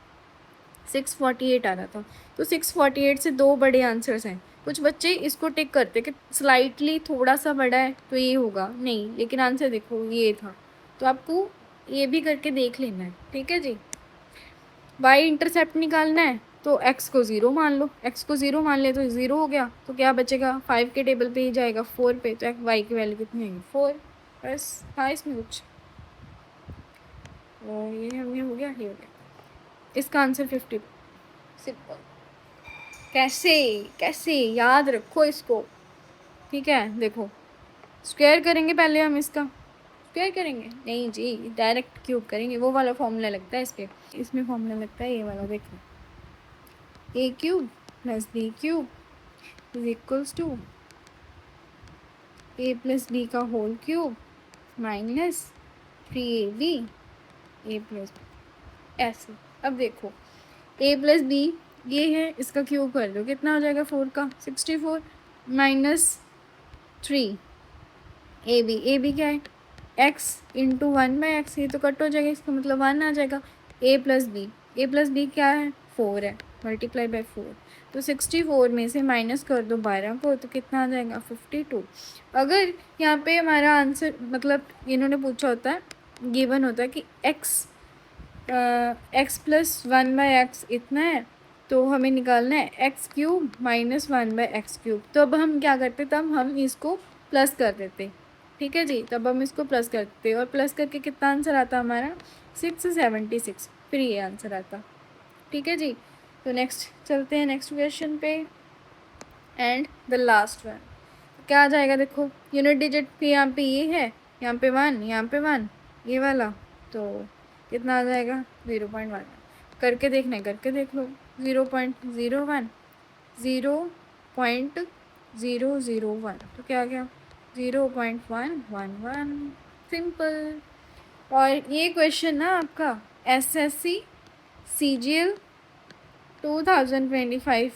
648 आ रहा था। तो 648 से 2 बड़े आंसर्स हैं। कुछ बच्चे इसको टिक करते कि स्लाइटली थोड़ा सा बड़ा है तो ये होगा, नहीं, लेकिन आंसर देखो ये था। तो आपको ये भी करके देख लेना है। ठीक है जी, वाई इंटरसेप्ट निकालना है तो एक्स को 0 मान लो, एक्स को 0 मान ले तो 0 हो गया, तो क्या बचेगा, 5 के टेबल पे ही जाएगा 4 पे, तो वाई की वैल्यू कितनी आएगी 4। बस हाँ इसमें कुछ, और ये हो गया, ये हो गया, इसका आंसर 50। सिंपल। कैसे कैसे याद रखो इसको। ठीक है, देखो स्क्वायर करेंगे पहले हम, इसका स्क्वायर करेंगे नहीं जी, डायरेक्ट क्यूब करेंगे। वो वाला फॉर्मूला लगता है इस पर, इसमें फॉर्मूला लगता है ये वाला, देखो A cube plus B cube is equals to A plus B का whole cube minus 3ab A plus, ऐसे। अब देखो ए प्लस बी ये है, इसका क्यूब कर दो, कितना हो जाएगा 4 का 64 माइनस 3 ए बी क्या है, एक्स इंटू 1/x, ये तो कट हो जाएगा, इसका मतलब 1 आ जाएगा। ए प्लस बी क्या है 4 है, मल्टीप्लाई बाय 4, तो 64 में से माइनस कर दो 12 को, तो कितना आ जाएगा 52। अगर यहाँ पे हमारा आंसर मतलब इन्होंने पूछा होता है, गिवन होता है कि एक्स प्लस 1/x इतना है, तो हमें निकालना है x cube minus 1/x cube, तो अब हम क्या करते, तब हम इसको प्लस कर देते। ठीक है जी, तब हम इसको प्लस करते और प्लस करके कितना आंसर आता हमारा 676, फिर ये आंसर आता। ठीक है जी, तो नेक्स्ट चलते हैं नेक्स्ट क्वेश्चन पे, एंड द लास्ट वन क्या आ जाएगा, देखो यूनिट डिजिट भी यहाँ पे ये है, यहाँ पे 1, यहाँ पे 1, ये वाला, तो कितना आ जाएगा 0.1। करके देखना है, करके देख लो, 0.01, 0.001, तो क्या आ गया 0.111, सिंपल। और ये क्वेश्चन ना आपका SSC CGL 2025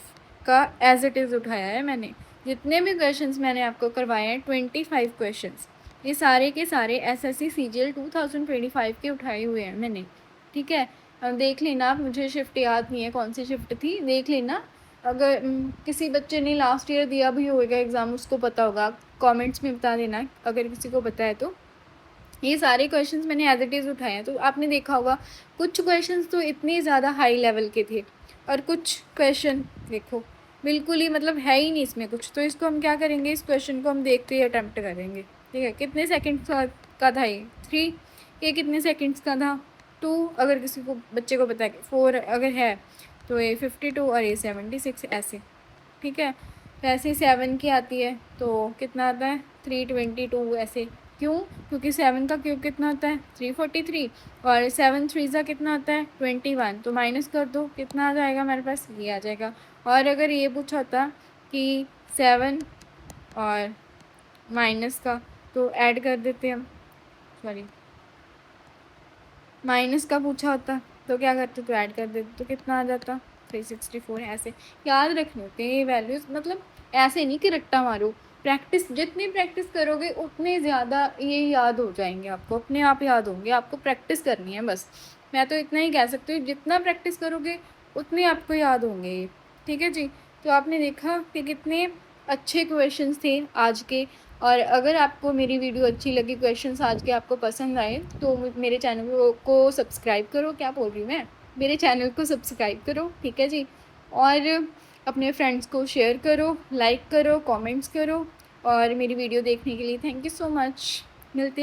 का एज इट इज़ उठाया है मैंने। जितने भी क्वेश्चंस मैंने आपको करवाए हैं 25 क्वेश्चंस, ये सारे के सारे SSC CGL 2025 के उठाए हुए हैं मैंने। ठीक है, देख लेना आप, मुझे शिफ्ट याद नहीं है कौन सी शिफ्ट थी, देख लेना। अगर किसी बच्चे ने लास्ट ईयर दिया भी होगा एग्ज़ाम, उसको पता होगा, कमेंट्स में बता देना अगर किसी को पता है तो। ये सारे क्वेश्चंस मैंने एज इट इज़ उठाए हैं, तो आपने देखा होगा कुछ क्वेश्चंस तो इतने ज़्यादा हाई लेवल के थे, और कुछ क्वेश्चन देखो बिल्कुल ही मतलब है ही नहीं इसमें कुछ। तो इसको हम क्या करेंगे, इस क्वेश्चन को हम देखते ही अटैम्प्ट करेंगे। ठीक है, कितने सेकंड्स का था ये 3, ये कितने सेकंड्स का था 2, अगर किसी को बच्चे को पता है 4 अगर है तो ये 52 और ये 76 ऐसे। ठीक है, वैसे 7 की आती है तो कितना आता है 322 ऐसे। क्यों, क्योंकि 7 का क्यूब कितना होता है 343, और 7 3 कितना होता है 21, तो माइनस कर दो कितना आ जाएगा हमारे पास, ये आ जाएगा। और अगर ये पूछा होता कि 7 और माइनस का, तो ऐड कर देते हम, सॉरी माइनस का पूछा होता तो क्या करते, तो ऐड कर देते, तो कितना आ जाता 364। ऐसे याद रखने होते हैं ये वैल्यूज़, मतलब ऐसे नहीं कि रट्टा मारो, प्रैक्टिस जितनी प्रैक्टिस करोगे उतने ज़्यादा ये याद हो जाएंगे आपको, अपने आप याद होंगे, आपको प्रैक्टिस करनी है बस। मैं तो इतना ही कह सकती हूँ, जितना प्रैक्टिस करोगे उतने आपको याद होंगे ये। ठीक है जी, तो आपने देखा कि कितने अच्छे क्वेश्चंस थे आज के। और अगर आपको मेरी वीडियो अच्छी लगी, क्वेश्चंस आज के आपको पसंद आए, तो मेरे चैनल को सब्सक्राइब करो, क्या बोल रही हूँ मैं, मेरे चैनल को सब्सक्राइब करो। ठीक है जी, और अपने फ्रेंड्स को शेयर करो, लाइक करो, कमेंट्स करो, और मेरी वीडियो देखने के लिए थैंक यू सो मच। मिलते